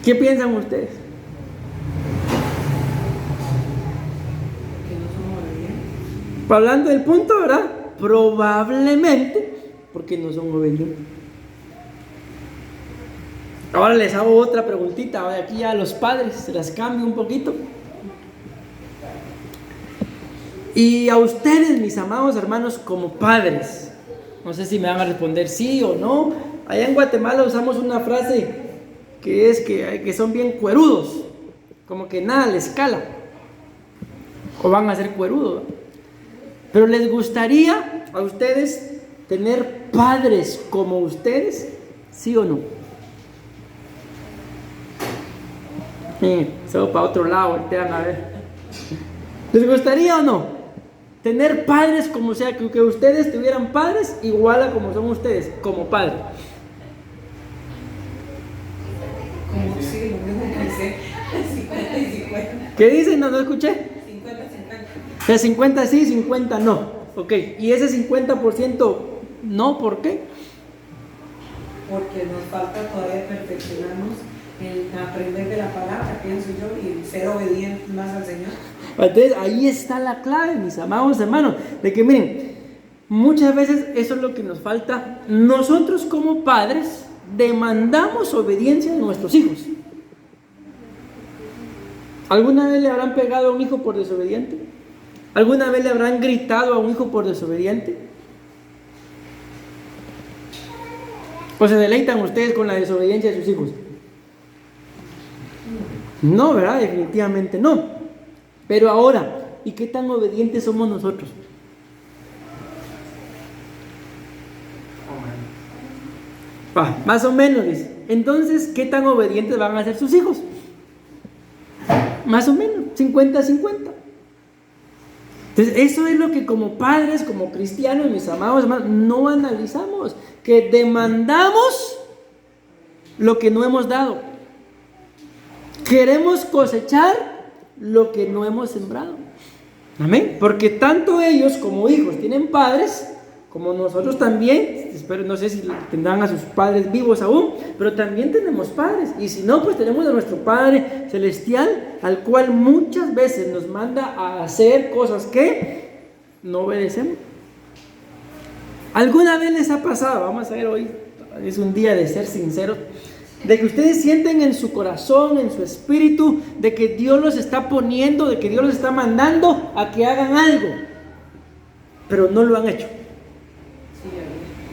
¿Qué piensan ustedes? Hablando del punto, ¿verdad? Probablemente porque no son obedientes. Ahora les hago otra preguntita, aquí a los padres, se las cambio un poquito. Y a ustedes, mis amados hermanos, como padres, no sé si me van a responder sí o no. Allá en Guatemala usamos una frase que es que son bien cuerudos, como que nada les cala, o van a ser cuerudos, ¿no? Pero ¿les gustaría a ustedes tener padres como ustedes? ¿Sí o no? Solo para otro lado, voltean a ver. ¿Les gustaría o no tener padres como sea, que ustedes tuvieran padres igual a como son ustedes, como padres? Como sí, lo mismo que dice, 50 y 50. ¿Qué dicen? No escuché. 50-50. Que 50 sí, 50 no. Ok, y ese 50% no, ¿por qué? Porque nos falta todavía perfeccionarnos en aprender de la palabra, pienso yo, y ser obedientes más al Señor. Entonces ahí está la clave, mis amados hermanos, de que miren, muchas veces eso es lo que nos falta. Nosotros como padres demandamos obediencia de nuestros hijos. ¿Alguna vez le habrán pegado a un hijo por desobediente? ¿Alguna vez le habrán gritado a un hijo por desobediente? ¿O se deleitan ustedes con la desobediencia de sus hijos? No, ¿verdad? Definitivamente no. Pero ahora, ¿y qué tan obedientes somos nosotros? Más o menos, dice. Entonces, ¿qué tan obedientes van a ser sus hijos? Más o menos, 50-50. Entonces, eso es lo que como padres, como cristianos, mis amados hermanos, no analizamos. Que demandamos lo que no hemos dado. Queremos cosechar lo que no hemos sembrado. Amén. Porque tanto ellos como hijos tienen padres, como nosotros también. Espero, no sé si tendrán a sus padres vivos aún, pero también tenemos padres. Y si no, pues tenemos a nuestro Padre Celestial, al cual muchas veces nos manda a hacer cosas que no obedecemos. ¿Alguna vez les ha pasado? Vamos a ver, hoy es un día de ser sinceros, de que ustedes sienten en su corazón, en su espíritu, de que Dios los está poniendo, de que Dios los está mandando a que hagan algo, pero no lo han hecho.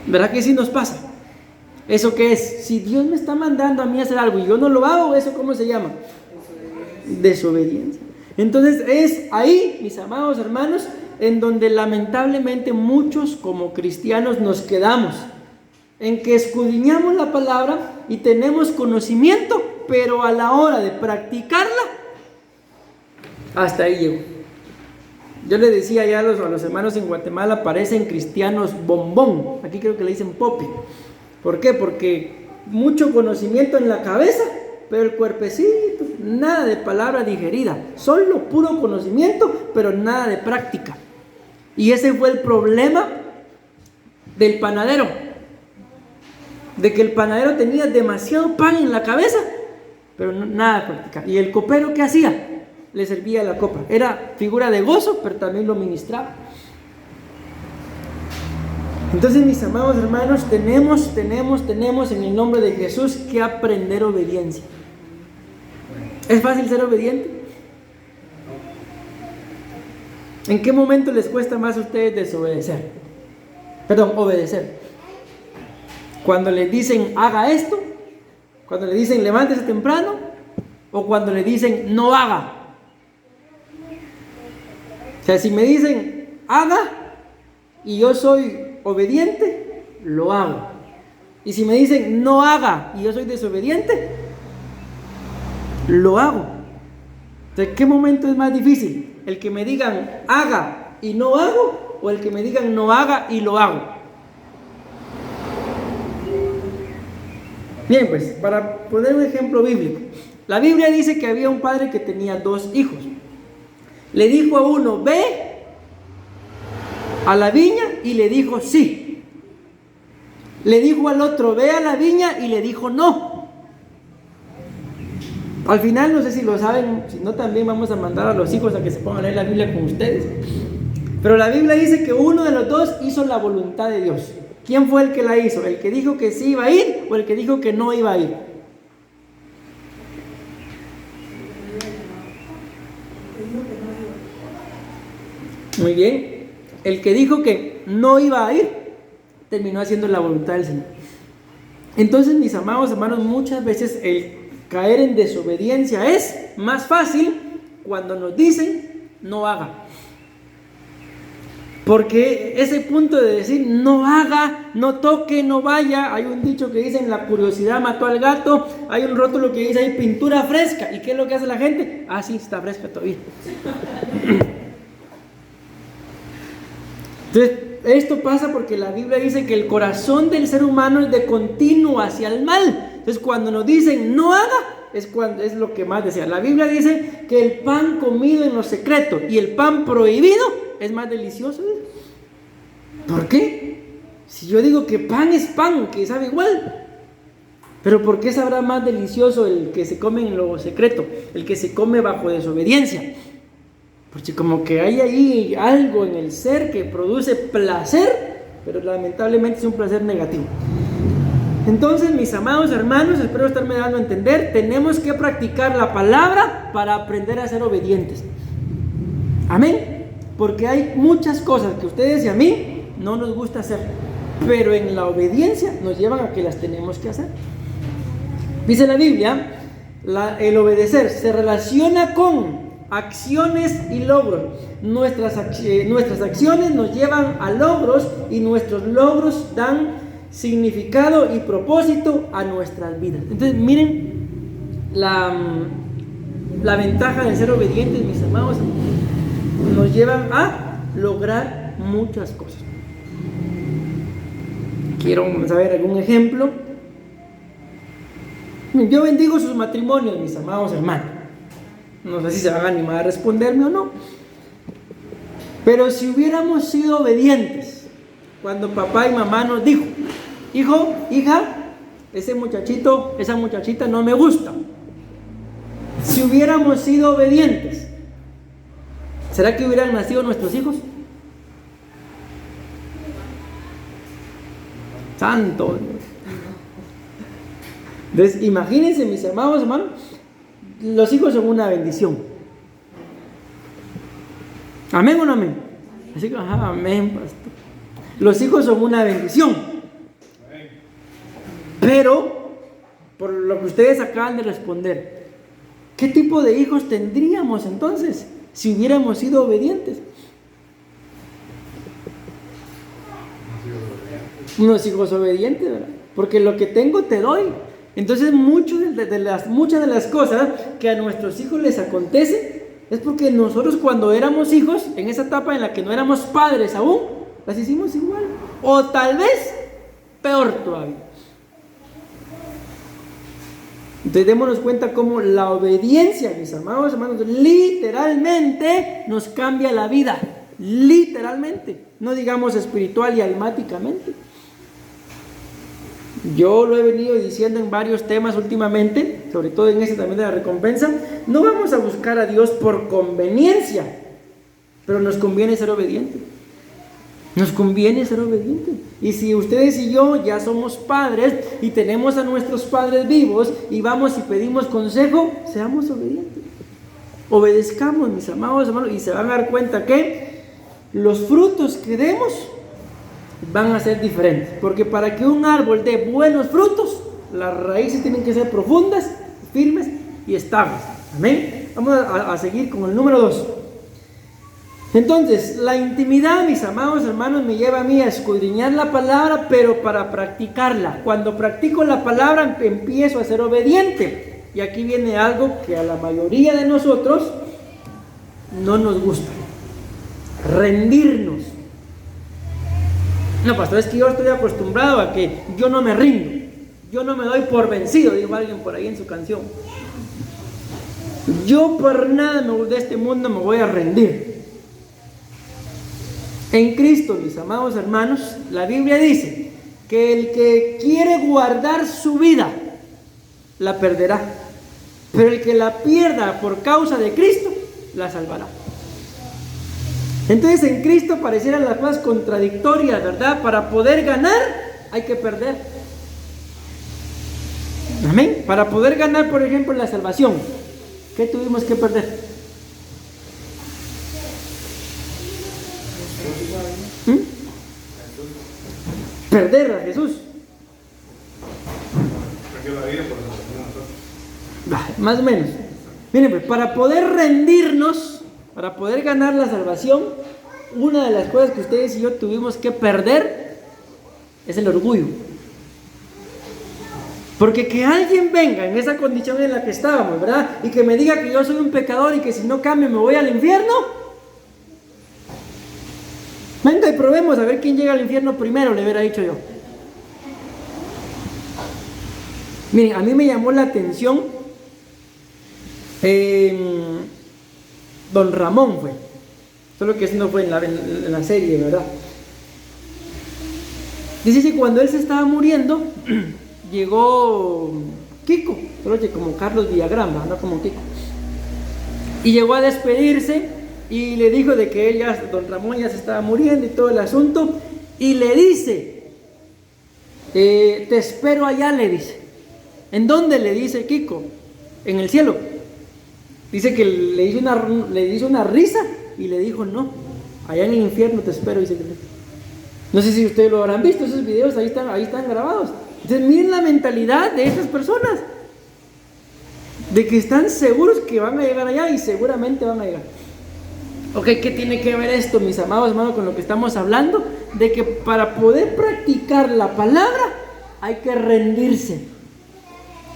¿Verdad que sí nos pasa? ¿Eso qué es? Si Dios me está mandando a mí a hacer algo y yo no lo hago, ¿eso cómo se llama? Desobediencia. Entonces es ahí, mis amados hermanos, en donde lamentablemente muchos como cristianos nos quedamos, en que escudriñamos la palabra y tenemos conocimiento, pero a la hora de practicarla, hasta ahí llego. Yo le decía ya a los hermanos en Guatemala, parecen cristianos bombón. Aquí creo que le dicen popi. ¿Por qué? Porque mucho conocimiento en la cabeza, pero el cuerpecito, nada de palabra digerida. Solo puro conocimiento, pero nada de práctica. Y ese fue el problema del panadero. De que el panadero tenía demasiado pan en la cabeza, pero nada de práctica. ¿Y el copero qué hacía? Le servía la copa. Era figura de gozo, pero también lo ministraba. Entonces, mis amados hermanos, tenemos en el nombre de Jesús que aprender obediencia. ¿Es fácil ser obediente? ¿En qué momento les cuesta más a ustedes desobedecer? Obedecer. Cuando les dicen haga esto, cuando le dicen levántese temprano, o cuando le dicen no haga. O sea, si me dicen haga y yo soy obediente, lo hago. Y si me dicen no haga y yo soy desobediente, lo hago. Entonces, ¿qué momento es más difícil? ¿El que me digan haga y no hago? ¿O el que me digan no haga y lo hago? Bien, pues, para poner un ejemplo bíblico. La Biblia dice que había un padre que tenía 2 hijos. Le dijo a uno, ve a la viña, y le dijo sí. Le dijo al otro, ve a la viña, y le dijo no. Al final, no sé si lo saben, si no también vamos a mandar a los hijos a que se pongan a leer la Biblia con ustedes. Pero la Biblia dice que uno de los 2 hizo la voluntad de Dios. ¿Quién fue el que la hizo? ¿El que dijo que sí iba a ir o el que dijo que no iba a ir? Muy bien. El que dijo que no iba a ir terminó haciendo la voluntad del Señor. Entonces, mis amados hermanos, muchas veces el caer en desobediencia es más fácil cuando nos dicen no haga. Porque ese punto de decir no haga, no toque, no vaya, hay un dicho que dicen la curiosidad mató al gato, hay un rótulo que dice hay pintura fresca. ¿Y qué es lo que hace la gente? Ah, sí, está fresca todavía. Entonces, esto pasa porque la Biblia dice que el corazón del ser humano es de continuo hacia el mal. Entonces, cuando nos dicen no haga, es lo que más desea. La Biblia dice que el pan comido en lo secreto y el pan prohibido es más delicioso. ¿Por qué? Si yo digo que pan es pan, que sabe igual. Pero ¿por qué sabrá más delicioso el que se come en lo secreto? El que se come bajo desobediencia. Porque como que hay ahí algo en el ser que produce placer, pero lamentablemente es un placer negativo. Entonces, mis amados hermanos, espero estarme dando a entender, tenemos que practicar la palabra para aprender a ser obedientes. Amén. Porque hay muchas cosas que a ustedes y a mí no nos gusta hacer, pero en la obediencia nos llevan a que las tenemos que hacer. Dice la Biblia, el obedecer se relaciona con acciones y logros. Nuestras acciones nos llevan a logros y nuestros logros dan significado y propósito a nuestras vidas. Entonces, miren la ventaja de ser obedientes, mis amados, nos llevan a lograr muchas cosas. Quiero saber algún ejemplo. Yo bendigo sus matrimonios, mis amados hermanos. No sé si se van a animar a responderme o no. Pero si hubiéramos sido obedientes cuando papá y mamá nos dijo: hijo, hija, ese muchachito, esa muchachita no me gusta. Si hubiéramos sido obedientes, ¿será que hubieran nacido nuestros hijos? Santo Dios. Entonces, imagínense, mis amados hermanos, los hijos son una bendición. ¿Amén o no amén? Así que, amén, pastor. Los hijos son una bendición. Pero, por lo que ustedes acaban de responder, ¿qué tipo de hijos tendríamos entonces si hubiéramos sido obedientes? Unos hijos obedientes, ¿verdad? Porque lo que tengo te doy. Entonces muchas de las cosas que a nuestros hijos les acontecen es porque nosotros, cuando éramos hijos, en esa etapa en la que no éramos padres aún, las hicimos igual, o tal vez peor todavía. Entonces démonos cuenta cómo la obediencia, mis amados hermanos, literalmente nos cambia la vida. Literalmente, no digamos espiritual y almáticamente. Yo lo he venido diciendo en varios temas últimamente, sobre todo en ese también de la recompensa. No vamos a buscar a Dios por conveniencia, pero nos conviene ser obedientes. Nos conviene ser obedientes. Y si ustedes y yo ya somos padres y tenemos a nuestros padres vivos y vamos y pedimos consejo, seamos obedientes. Obedezcamos, mis amados hermanos, y se van a dar cuenta que los frutos que demos van a ser diferentes. Porque para que un árbol dé buenos frutos, las raíces tienen que ser profundas, firmes y estables. Amén. Vamos a seguir con el número 2. Entonces, la intimidad, mis amados hermanos, me lleva a mí a escudriñar la palabra, pero para practicarla. Cuando practico la palabra, empiezo a ser obediente. Y aquí viene algo que a la mayoría de nosotros no nos gusta: rendirnos. No, pastor, es que yo estoy acostumbrado a que yo no me rindo, yo no me doy por vencido, dijo alguien por ahí en su canción. Yo por nada de este mundo me voy a rendir. En Cristo, mis amados hermanos, la Biblia dice que el que quiere guardar su vida, la perderá. Pero el que la pierda por causa de Cristo, la salvará. Entonces, en Cristo parecieran las cosas contradictorias, ¿verdad? Para poder ganar, hay que perder. Amén. Para poder ganar, por ejemplo, la salvación, ¿qué tuvimos que perder? Perder a Jesús. Más o menos. Miren, pues, para poder rendirnos, para poder ganar la salvación, una de las cosas que ustedes y yo tuvimos que perder es el orgullo. Porque que alguien venga en esa condición en la que estábamos, ¿verdad? Y que me diga que yo soy un pecador y que si no cambio me voy al infierno. Venga y probemos a ver quién llega al infierno primero, le hubiera dicho yo. Miren, a mí me llamó la atención Don Ramón fue. Solo que eso no fue en la serie, ¿verdad? Dice que cuando él se estaba muriendo, llegó Kiko, solo que como Carlos Villagrán, no como Kiko. Y llegó a despedirse y le dijo de que él ya, Don Ramón ya se estaba muriendo y todo el asunto. Y le dice, te espero allá, le dice. ¿En dónde? Le dice Kiko. En el cielo. Dice que le hizo una risa y le dijo, no, allá en el infierno te espero, dice. No sé si ustedes lo habrán visto, esos videos ahí están grabados. Entonces miren la mentalidad de esas personas, de que están seguros que van a llegar allá y seguramente van a llegar. Ok, ¿qué tiene que ver esto, mis amados hermanos, con lo que estamos hablando? De que para poder practicar la palabra hay que rendirse.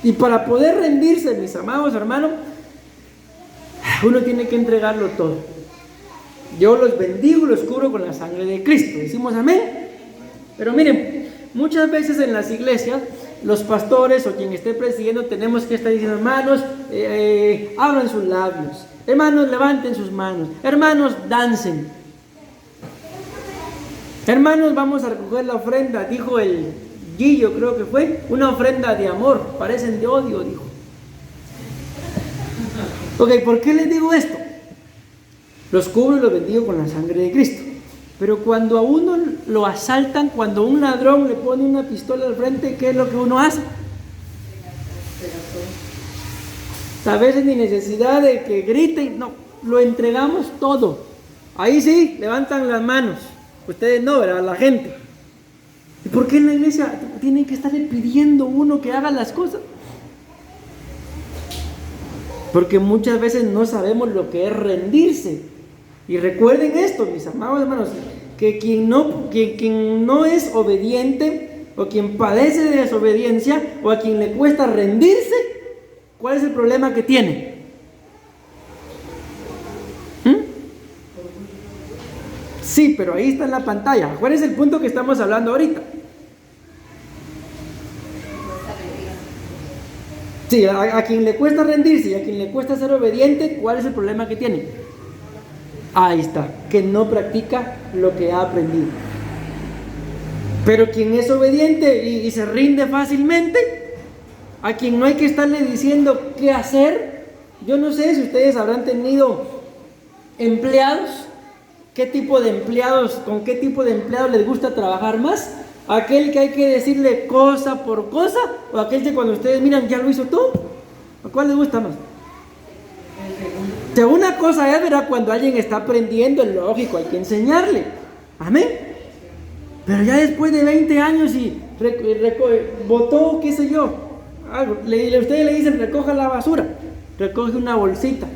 Y para poder rendirse, mis amados hermanos, uno tiene que entregarlo todo. Yo los bendigo y los cubro con la sangre de Cristo. Decimos amén. Pero miren, muchas veces en las iglesias, los pastores o quien esté presidiendo tenemos que estar diciendo: hermanos, abran sus labios, hermanos, levanten sus manos, hermanos, dancen, hermanos, vamos a recoger la ofrenda. Dijo el Guillo, creo que fue, una ofrenda de amor, parecen de odio, dijo. Ok, ¿por qué les digo esto? Los cubro y los bendigo con la sangre de Cristo. Pero cuando a uno lo asaltan, cuando un ladrón le pone una pistola al frente, ¿qué es lo que uno hace? A veces ni necesidad de que griten, no, lo entregamos todo. Ahí sí, levantan las manos. Ustedes no, ¿verdad? La gente. ¿Y por qué en la iglesia tienen que estarle pidiendo uno que haga las cosas? Porque muchas veces no sabemos lo que es rendirse. Y recuerden esto, mis amados hermanos, que quien no es obediente, o quien padece de desobediencia, o a quien le cuesta rendirse, ¿cuál es el problema que tiene? Sí, pero ahí está en la pantalla. ¿Cuál es el punto que estamos hablando ahorita? Sí, a quien le cuesta rendirse y a quien le cuesta ser obediente, ¿cuál es el problema que tiene? Ahí está, que no practica lo que ha aprendido. Pero quien es obediente y se rinde fácilmente, a quien no hay que estarle diciendo qué hacer. Yo no sé si ustedes habrán tenido empleados, qué tipo de empleados, con qué tipo de empleados les gusta trabajar más. Aquel que hay que decirle cosa por cosa, o aquel que cuando ustedes miran ya lo hizo todo. ¿A cuál les gusta más? Una cosa es, ¿verdad?, cuando alguien está aprendiendo, es lógico, hay que enseñarle. Amén. Pero ya después de 20 años y botó, qué sé yo, algo, ustedes le dicen recoja la basura, recoge una bolsita.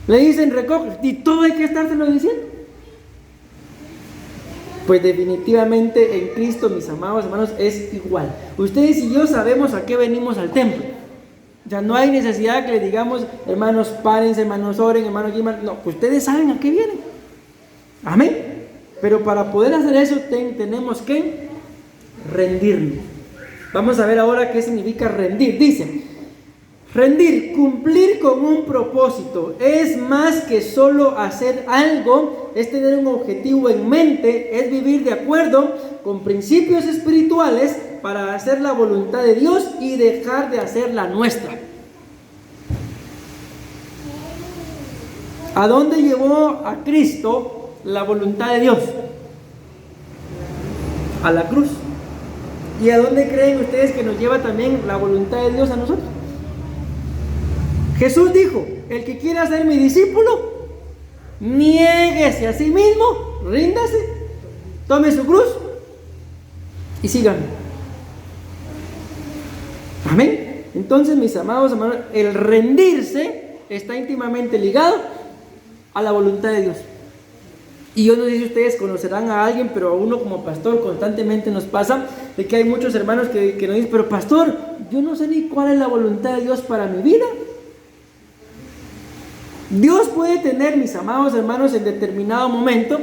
Le dicen recoge, y todo hay que estárselo diciendo. Pues definitivamente en Cristo, mis amados hermanos, es igual. Ustedes y yo sabemos a qué venimos al templo. Ya no hay necesidad que le digamos: hermanos, párense, hermanos, oren, hermanos, no, ustedes saben a qué vienen. Amén. Pero para poder hacer eso tenemos que rendirnos. Vamos a ver ahora qué significa rendir. Dice: rendir, cumplir con un propósito, es más que solo hacer algo, es tener un objetivo en mente, es vivir de acuerdo con principios espirituales para hacer la voluntad de Dios y dejar de hacer la nuestra. ¿A dónde llevó a Cristo la voluntad de Dios? A la cruz. ¿Y a dónde creen ustedes que nos lleva también la voluntad de Dios a nosotros? Jesús dijo: el que quiera ser mi discípulo, niéguese a sí mismo, ríndase, tome su cruz y síganme. Amén. Entonces, mis amados hermanos, el rendirse está íntimamente ligado a la voluntad de Dios. Y yo no sé si ustedes conocerán a alguien, pero a uno como pastor constantemente nos pasa de que hay muchos hermanos que nos dicen: pero pastor, yo no sé ni cuál es la voluntad de Dios para mi vida. Dios puede tener, mis amados hermanos, en determinado momento,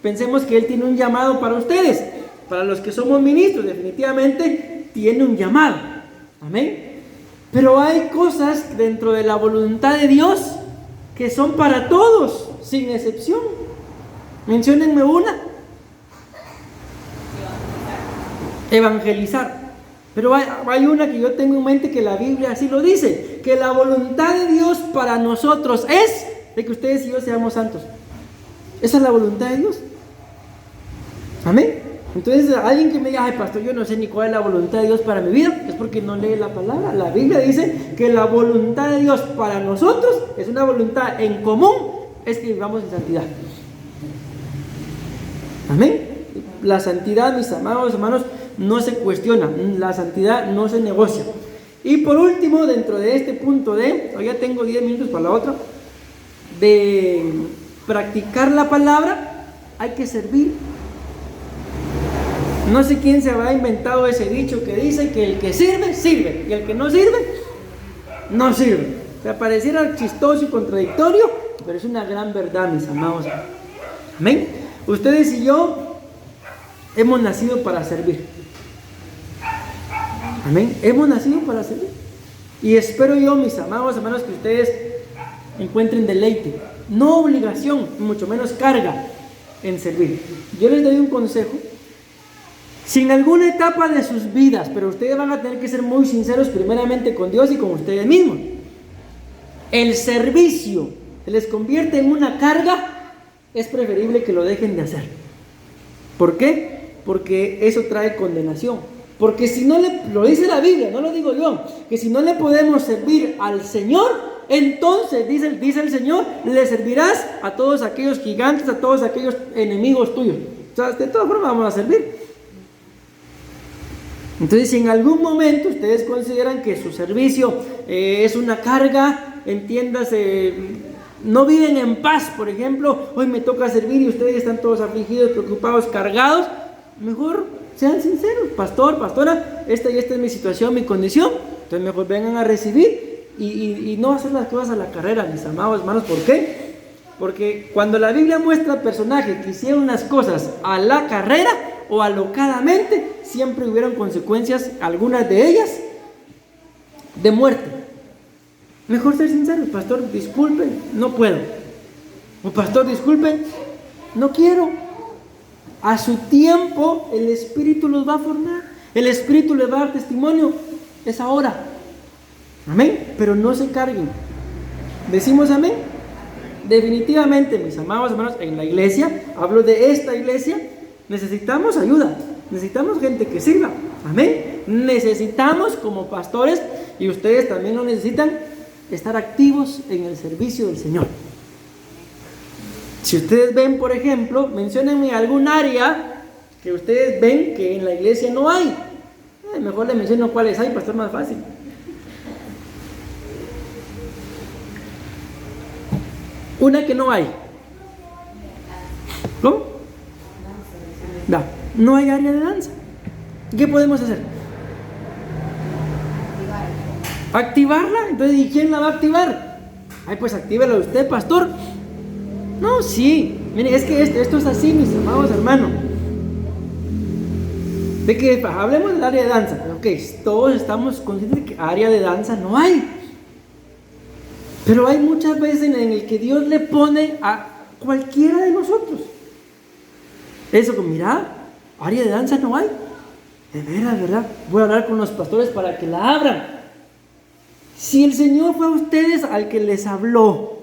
pensemos que Él tiene un llamado para ustedes. Para los que somos ministros, definitivamente tiene un llamado. Amén. Pero hay cosas dentro de la voluntad de Dios que son para todos, sin excepción. Menciónenme una. Evangelizar. Pero hay una que yo tengo en mente que la Biblia así lo dice, que la voluntad de Dios para nosotros es de que ustedes y yo seamos santos. Esa es la voluntad de Dios. Amén. Entonces, alguien que me diga: ay, pastor, yo no sé ni cuál es la voluntad de Dios para mi vida, es porque no lee la palabra. La Biblia dice que la voluntad de Dios para nosotros es una voluntad en común, es que vivamos en santidad. Amén. La santidad, mis amados hermanos, no se cuestiona, la santidad no se negocia. Y por último, dentro de este punto todavía tengo 10 minutos para la otra, de practicar la palabra, hay que servir. No sé quién se habrá inventado ese dicho que dice que el que sirve, sirve, y el que no sirve, no sirve. O sea, pareciera chistoso y contradictorio, pero es una gran verdad, mis amados. Amén. Ustedes y yo hemos nacido para servir. Amén. Hemos nacido para servir. Y espero yo, mis amados hermanos, que ustedes encuentren deleite, no obligación, mucho menos carga en servir. Yo les doy un consejo. Si en alguna etapa de sus vidas, pero ustedes van a tener que ser muy sinceros primeramente con Dios y con ustedes mismos, el servicio se les convierte en una carga, es preferible que lo dejen de hacer. ¿Por qué? Porque eso trae condenación. Porque si no lo dice la Biblia, no lo digo yo, que si no le podemos servir al Señor, entonces dice el Señor, le servirás a todos aquellos gigantes, a todos aquellos enemigos tuyos. O sea, de todas formas vamos a servir. Entonces, si en algún momento ustedes consideran que su servicio es una carga, entiéndase, no viven en paz, por ejemplo, hoy me toca servir y ustedes están todos afligidos, preocupados, cargados, mejor sean sinceros, pastor, pastora, esta y esta es mi situación, mi condición, entonces mejor vengan a recibir y no hacer las cosas a la carrera, mis amados hermanos. ¿Por qué? Porque cuando la Biblia muestra personajes que hicieron las cosas a la carrera o alocadamente, siempre hubieron consecuencias, algunas de ellas, de muerte. Mejor ser sincero, pastor, disculpen, no puedo. O pastor, disculpen, no quiero. A su tiempo el Espíritu los va a formar, el Espíritu les va a dar testimonio, es ahora. Amén, pero no se carguen. ¿Decimos amén? Definitivamente, mis amados hermanos, en la iglesia, hablo de esta iglesia, necesitamos ayuda, necesitamos gente que sirva, amén. Necesitamos como pastores, y ustedes también lo necesitan, estar activos en el servicio del Señor. Si ustedes ven, por ejemplo, menciónenme algún área que ustedes ven que en la iglesia no hay. Mejor les menciono cuáles hay para estar más fácil. Una que no hay. ¿Cómo? No hay área de danza. ¿Qué podemos hacer? Activarla. Entonces, ¿y quién la va a activar? Ay, pues actívela usted, pastor. No, sí. Mire, es que esto es así, mis amados hermanos. De que hablemos del área de danza. Ok, todos estamos conscientes de que área de danza no hay. Pero hay muchas veces en el que Dios le pone a cualquiera de nosotros. Eso, mira, área de danza no hay. De veras, ¿verdad? Voy a hablar con los pastores para que la abran. Si el Señor fue a ustedes al que les habló,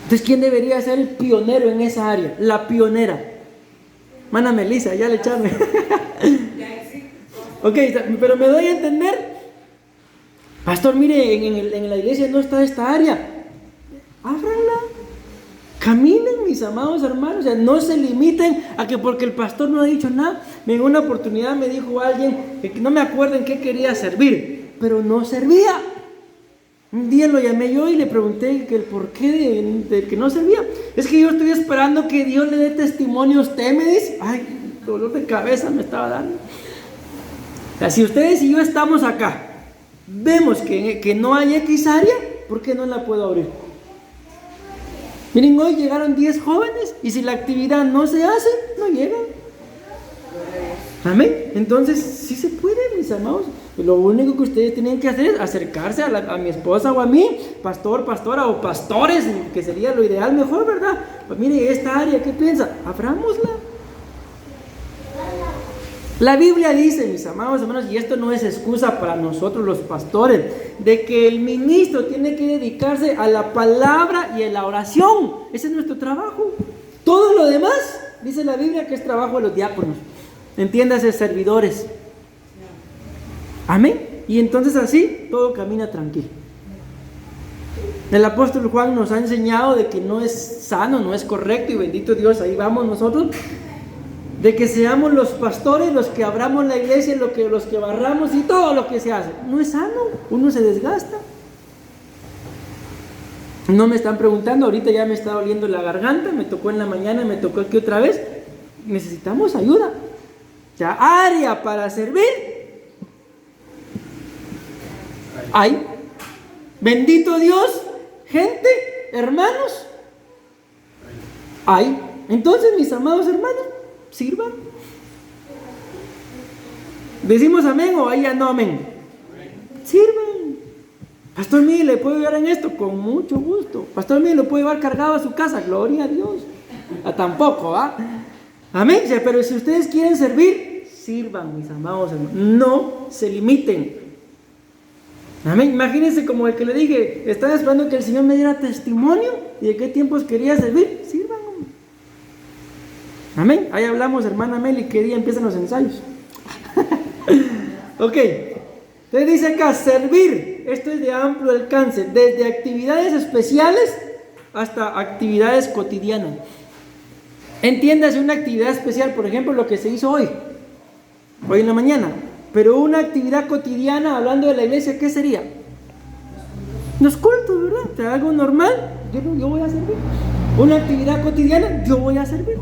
entonces ¿quién debería ser el pionero en esa área? La pionera. Mana Melissa, ya le echaron. Ok, pero me doy a entender. Pastor, mire, en la iglesia no está esta área. Ábranla. Caminen, mis amados hermanos. O sea, no se limiten a que porque el pastor no ha dicho nada. En una oportunidad me dijo alguien que no me acuerdo en qué quería servir, pero no servía. Un día lo llamé yo y le pregunté que el porqué de que no servía. Es que yo estoy esperando que Dios le dé testimonio a usted, me dice. Ay, dolor de cabeza me estaba dando. O sea, si ustedes y yo estamos acá, vemos que no hay X área, ¿por qué no la puedo abrir? Miren, hoy llegaron 10 jóvenes y si la actividad no se hace, no llegan. Amén. Entonces, sí se puede, mis amados. Lo único que ustedes tienen que hacer es acercarse a mi esposa o a mí, pastor, pastora o pastores, que sería lo ideal mejor, ¿verdad? Pues mire, esta área, ¿qué piensa? Abrámosla. La Biblia dice, mis amados hermanos, y esto no es excusa para nosotros los pastores, de que el ministro tiene que dedicarse a la palabra y a la oración. Ese es nuestro trabajo. Todo lo demás, dice la Biblia, que es trabajo de los diáconos. Entiéndase, servidores. Amén. Y entonces así todo camina tranquilo. El apóstol Juan nos ha enseñado de que no es sano, no es correcto, y bendito Dios, ahí vamos nosotros, de que seamos los pastores los que abramos la iglesia, los que barramos y todo lo que se hace. No es sano, uno se desgasta. No me están preguntando, ahorita ya me está doliendo la garganta, me tocó en la mañana, me tocó aquí otra vez. Necesitamos ayuda. Ya, área para servir. Hay. Bendito Dios, gente, hermanos. Hay. Entonces, mis amados hermanos, sirvan. ¿Decimos amén o ahí ya no amén? Sirvan. Pastor, mire, ¿le puedo ayudar en esto? Con mucho gusto. Pastor, mire, ¿lo puede llevar cargado a su casa? Gloria a Dios. Tampoco, ¿va? Amén. Pero si ustedes quieren servir, sirvan, mis amados hermanos. No se limiten. Amén. Imagínense como el que le dije, estaba esperando que el Señor me diera testimonio y de qué tiempos quería servir. Sirvan. Amén. Ahí hablamos, hermana Meli, qué día empiezan los ensayos. Ok. Entonces dice acá, servir. Esto es de amplio alcance, desde actividades especiales hasta actividades cotidianas. Entiéndase una actividad especial, por ejemplo, lo que se hizo hoy en la mañana. Pero una actividad cotidiana, hablando de la iglesia, ¿qué sería? Los cultos, ¿verdad? O sea, algo normal, yo voy a servir. Una actividad cotidiana, yo voy a servir.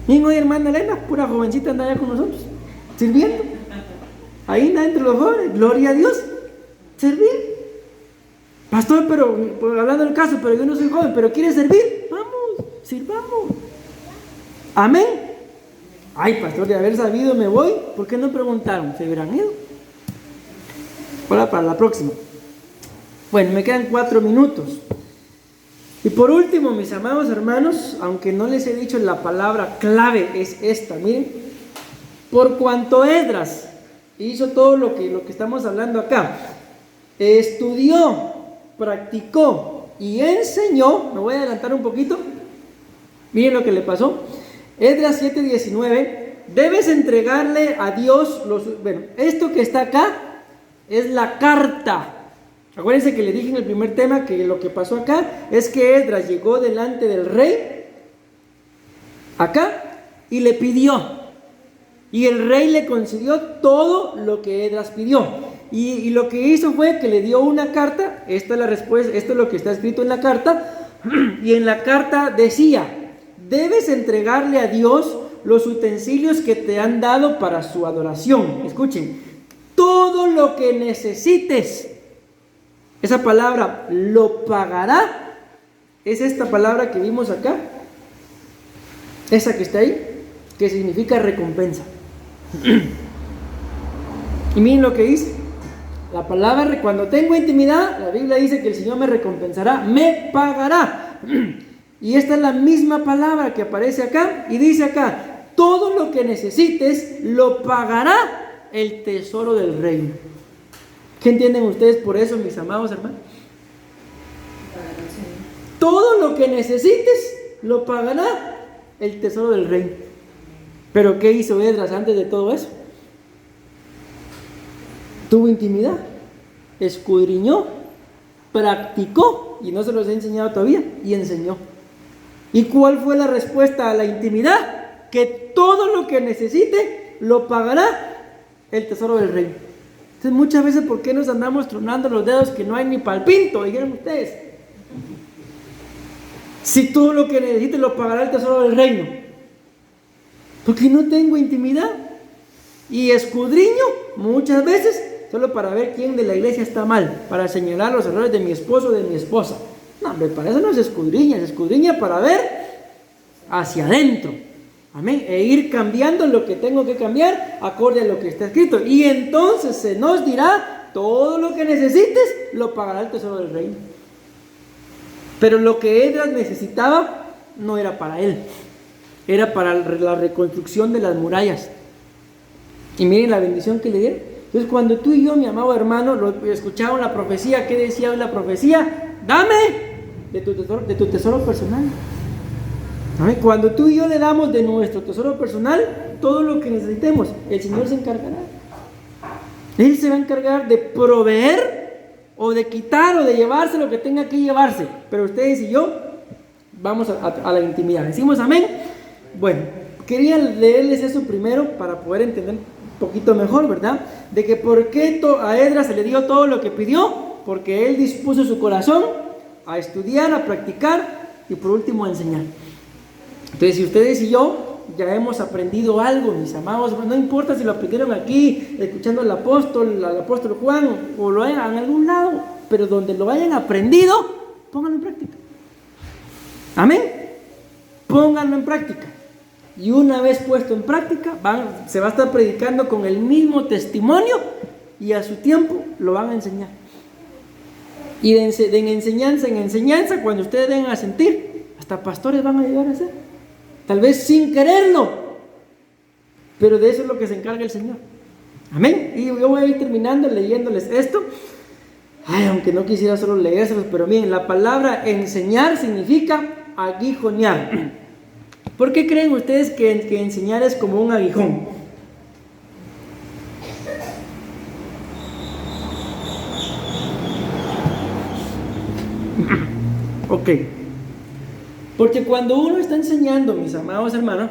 Miren hoy, hermana Elena, pura jovencita, anda allá con nosotros, sirviendo. Ahí anda entre los jóvenes, gloria a Dios, servir. Pastor, pero hablando del caso, pero yo no soy joven, pero quiere servir, vamos, sirvamos. Amén. Ay, pastor, de haber sabido me voy. ¿Por qué no preguntaron? ¿Se hubieran ido? Ahora para la próxima. Bueno, me quedan 4 minutos. Y por último, mis amados hermanos, aunque no les he dicho la palabra clave, es esta, miren. Por cuanto Esdras hizo todo lo que estamos hablando acá, estudió, practicó y enseñó. Me voy a adelantar un poquito. Miren lo que le pasó. Esdras 7:19, debes entregarle a Dios esto que está acá es la carta. Acuérdense que le dije en el primer tema que lo que pasó acá es que Esdras llegó delante del rey acá y le pidió, y el rey le concedió todo lo que Esdras pidió, y lo que hizo fue que le dio una carta. Esta es la respuesta, esto es lo que está escrito en la carta, y en la carta decía: debes entregarle a Dios los utensilios que te han dado para su adoración. Escuchen, todo lo que necesites. Esa palabra, lo pagará, es esta palabra que vimos acá, esa que está ahí, que significa recompensa. Y miren lo que dice la palabra, cuando tengo intimidad, la Biblia dice que el Señor me recompensará, me pagará. Y esta es la misma palabra que aparece acá, y dice acá: todo lo que necesites lo pagará el tesoro del reino. ¿Qué entienden ustedes por eso, mis amados hermanos? Todo lo que necesites lo pagará el tesoro del reino. Pero ¿qué hizo Esdras antes de todo eso? Tuvo intimidad, escudriñó, practicó, y no se los he enseñado todavía, y enseñó. ¿Y cuál fue la respuesta a la intimidad? Que todo lo que necesite lo pagará el tesoro del reino. Entonces, muchas veces, ¿por qué nos andamos tronando los dedos que no hay ni para el pinto? Dijeron ustedes. Si todo lo que necesite lo pagará el tesoro del reino. Porque no tengo intimidad. Y escudriño muchas veces solo para ver quién de la iglesia está mal, para señalar los errores de mi esposo o de mi esposa. No, hombre, para eso no se escudriña para ver hacia adentro. Amén. E ir cambiando lo que tengo que cambiar acorde a lo que está escrito. Y entonces se nos dirá: todo lo que necesites lo pagará el tesoro del reino. Pero lo que Esdras necesitaba no era para él, era para la reconstrucción de las murallas. Y miren la bendición que le dieron. Entonces, cuando tú y yo, mi amado hermano, escucharon la profecía, ¿qué decía hoy la profecía? Dame de tu tesoro personal. ¿Amén? Cuando tú y yo le damos de nuestro tesoro personal, todo lo que necesitemos, el Señor se encargará. Él se va a encargar de proveer o de quitar o de llevarse lo que tenga que llevarse. Pero ustedes y yo vamos a la intimidad. ¿Decimos amén? Bueno, quería leerles eso primero para poder entender un poquito mejor, ¿verdad? De que por qué a Esdras se le dio todo lo que pidió. Porque él dispuso su corazón, a estudiar, a practicar y por último a enseñar. Entonces, si ustedes y yo ya hemos aprendido algo, mis amados, no importa si lo aprendieron aquí, escuchando al apóstol Juan, o lo hayan en algún lado, pero donde lo hayan aprendido, pónganlo en práctica. Amén. Pónganlo en práctica. Y una vez puesto en práctica, se va a estar predicando con el mismo testimonio y a su tiempo lo van a enseñar. Y de enseñanza en enseñanza, cuando ustedes vengan a sentir, hasta pastores van a llegar a ser. Tal vez sin quererlo, pero de eso es lo que se encarga el Señor. Amén. Y yo voy a ir terminando leyéndoles esto. Aunque no quisiera solo leérselos, pero miren, la palabra enseñar significa aguijonear. ¿Por qué creen ustedes que enseñar es como un aguijón? Ok. Porque cuando uno está enseñando, mis amados hermanos,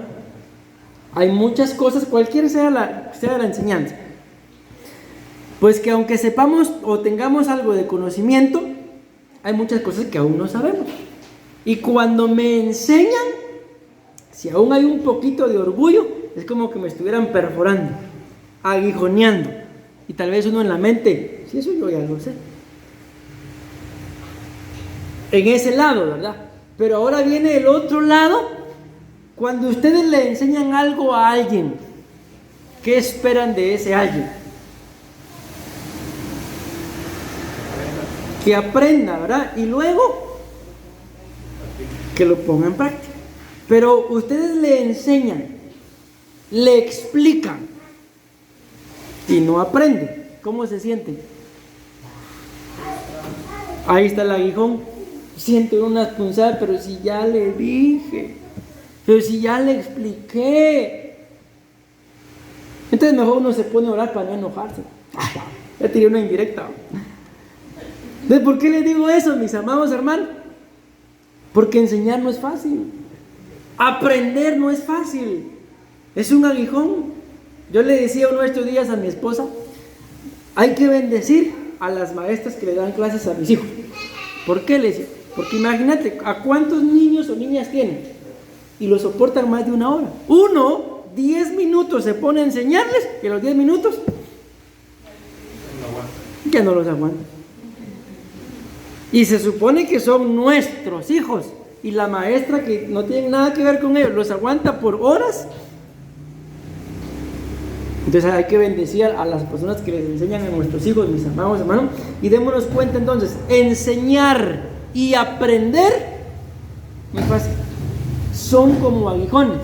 hay muchas cosas, cualquiera sea la enseñanza, pues que aunque sepamos o tengamos algo de conocimiento, hay muchas cosas que aún no sabemos. Y cuando me enseñan, si aún hay un poquito de orgullo, es como que me estuvieran perforando, aguijoneando. Y tal vez uno en la mente, si eso yo ya lo sé. En ese lado, ¿verdad? Pero ahora viene el otro lado, cuando ustedes le enseñan algo a alguien, ¿qué esperan de ese alguien? Que aprenda, ¿verdad? Y luego que lo ponga en práctica. Pero ustedes le enseñan, le explican y no aprende. ¿Cómo se siente? Ahí está el aguijón. Siento una punzada, pero si ya le dije, pero si ya le expliqué. Entonces mejor uno se pone a orar para no enojarse. Ya tiré una indirecta. Entonces, ¿por qué les digo eso, mis amados hermanos? Porque enseñar no es fácil. Aprender no es fácil. Es un aguijón. Yo le decía uno de estos días a mi esposa, hay que bendecir a las maestras que le dan clases a mis hijos. ¿Por qué le decía? Porque imagínate, ¿a cuántos niños o niñas tienen? Y lo soportan más de una hora. 10 minutos se pone a enseñarles, y a los 10 minutos ya no los aguanta. Y se supone que son nuestros hijos, y la maestra, que no tiene nada que ver con ellos, los aguanta por horas. Entonces hay que bendecir a las personas que les enseñan a nuestros hijos, mis amados hermanos. Y démonos cuenta entonces, enseñar y aprender, muy fácil, son como aguijones,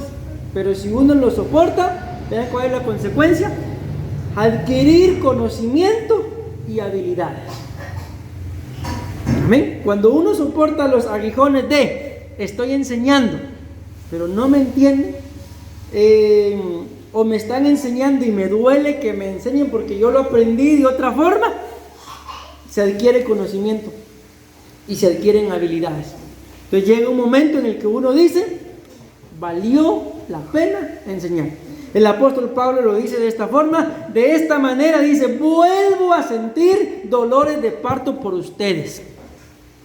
pero si uno los soporta, vean cuál es la consecuencia: adquirir conocimiento y habilidades. Amén. Cuando uno soporta los aguijones de estoy enseñando, pero no me entiende, o me están enseñando y me duele que me enseñen porque yo lo aprendí de otra forma, se adquiere conocimiento y se adquieren habilidades. Entonces llega un momento en el que uno dice, valió la pena enseñar. El apóstol Pablo lo dice de esta forma, de esta manera dice, vuelvo a sentir dolores de parto por ustedes.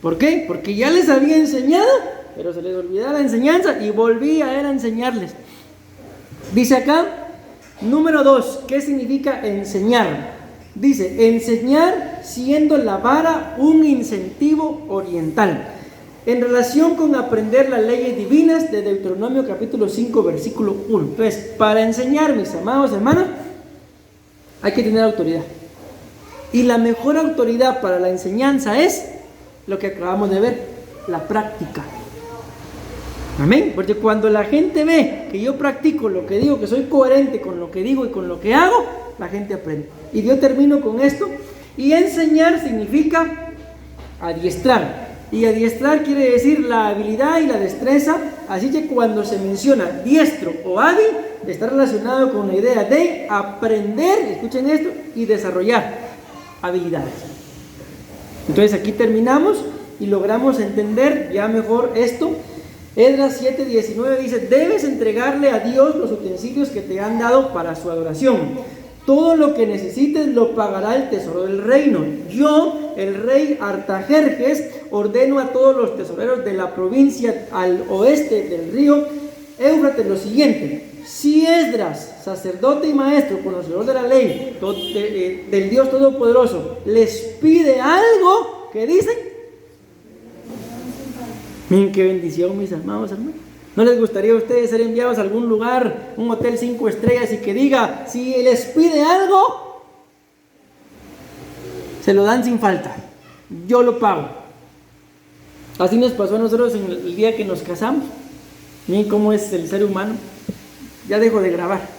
¿Por qué? Porque ya les había enseñado, pero se les olvidaba la enseñanza y volví a él a enseñarles. Dice acá, número 2, ¿qué significa enseñar? Dice, enseñar siendo la vara un incentivo oriental, en relación con aprender las leyes divinas de Deuteronomio capítulo 5 versículo 1. Entonces, para enseñar, mis amados hermanos, hay que tener autoridad. Y la mejor autoridad para la enseñanza es lo que acabamos de ver, la práctica. Amén. Porque cuando la gente ve que yo practico lo que digo, que soy coherente con lo que digo y con lo que hago, la gente aprende. Y yo termino con esto. Y enseñar significa adiestrar. Y adiestrar quiere decir la habilidad y la destreza. Así que cuando se menciona diestro o hábil, está relacionado con la idea de aprender, escuchen esto, y desarrollar habilidades. Entonces aquí terminamos y logramos entender ya mejor esto. Esdras 7:19 dice, debes entregarle a Dios los utensilios que te han dado para su adoración. Todo lo que necesites lo pagará el tesoro del reino. Yo, el rey Artajerjes, ordeno a todos los tesoreros de la provincia al oeste del río Éufrates lo siguiente: si Esdras, sacerdote y maestro, conocedor de la ley del Dios Todopoderoso, les pide algo, ¿qué dicen? Miren qué bendición, mis amados hermanos. ¿No les gustaría a ustedes ser enviados a algún lugar, un hotel 5 estrellas, y que diga, si les pide algo, se lo dan sin falta, yo lo pago? Así nos pasó a nosotros en el día que nos casamos. Miren cómo es el ser humano. Ya dejo de grabar.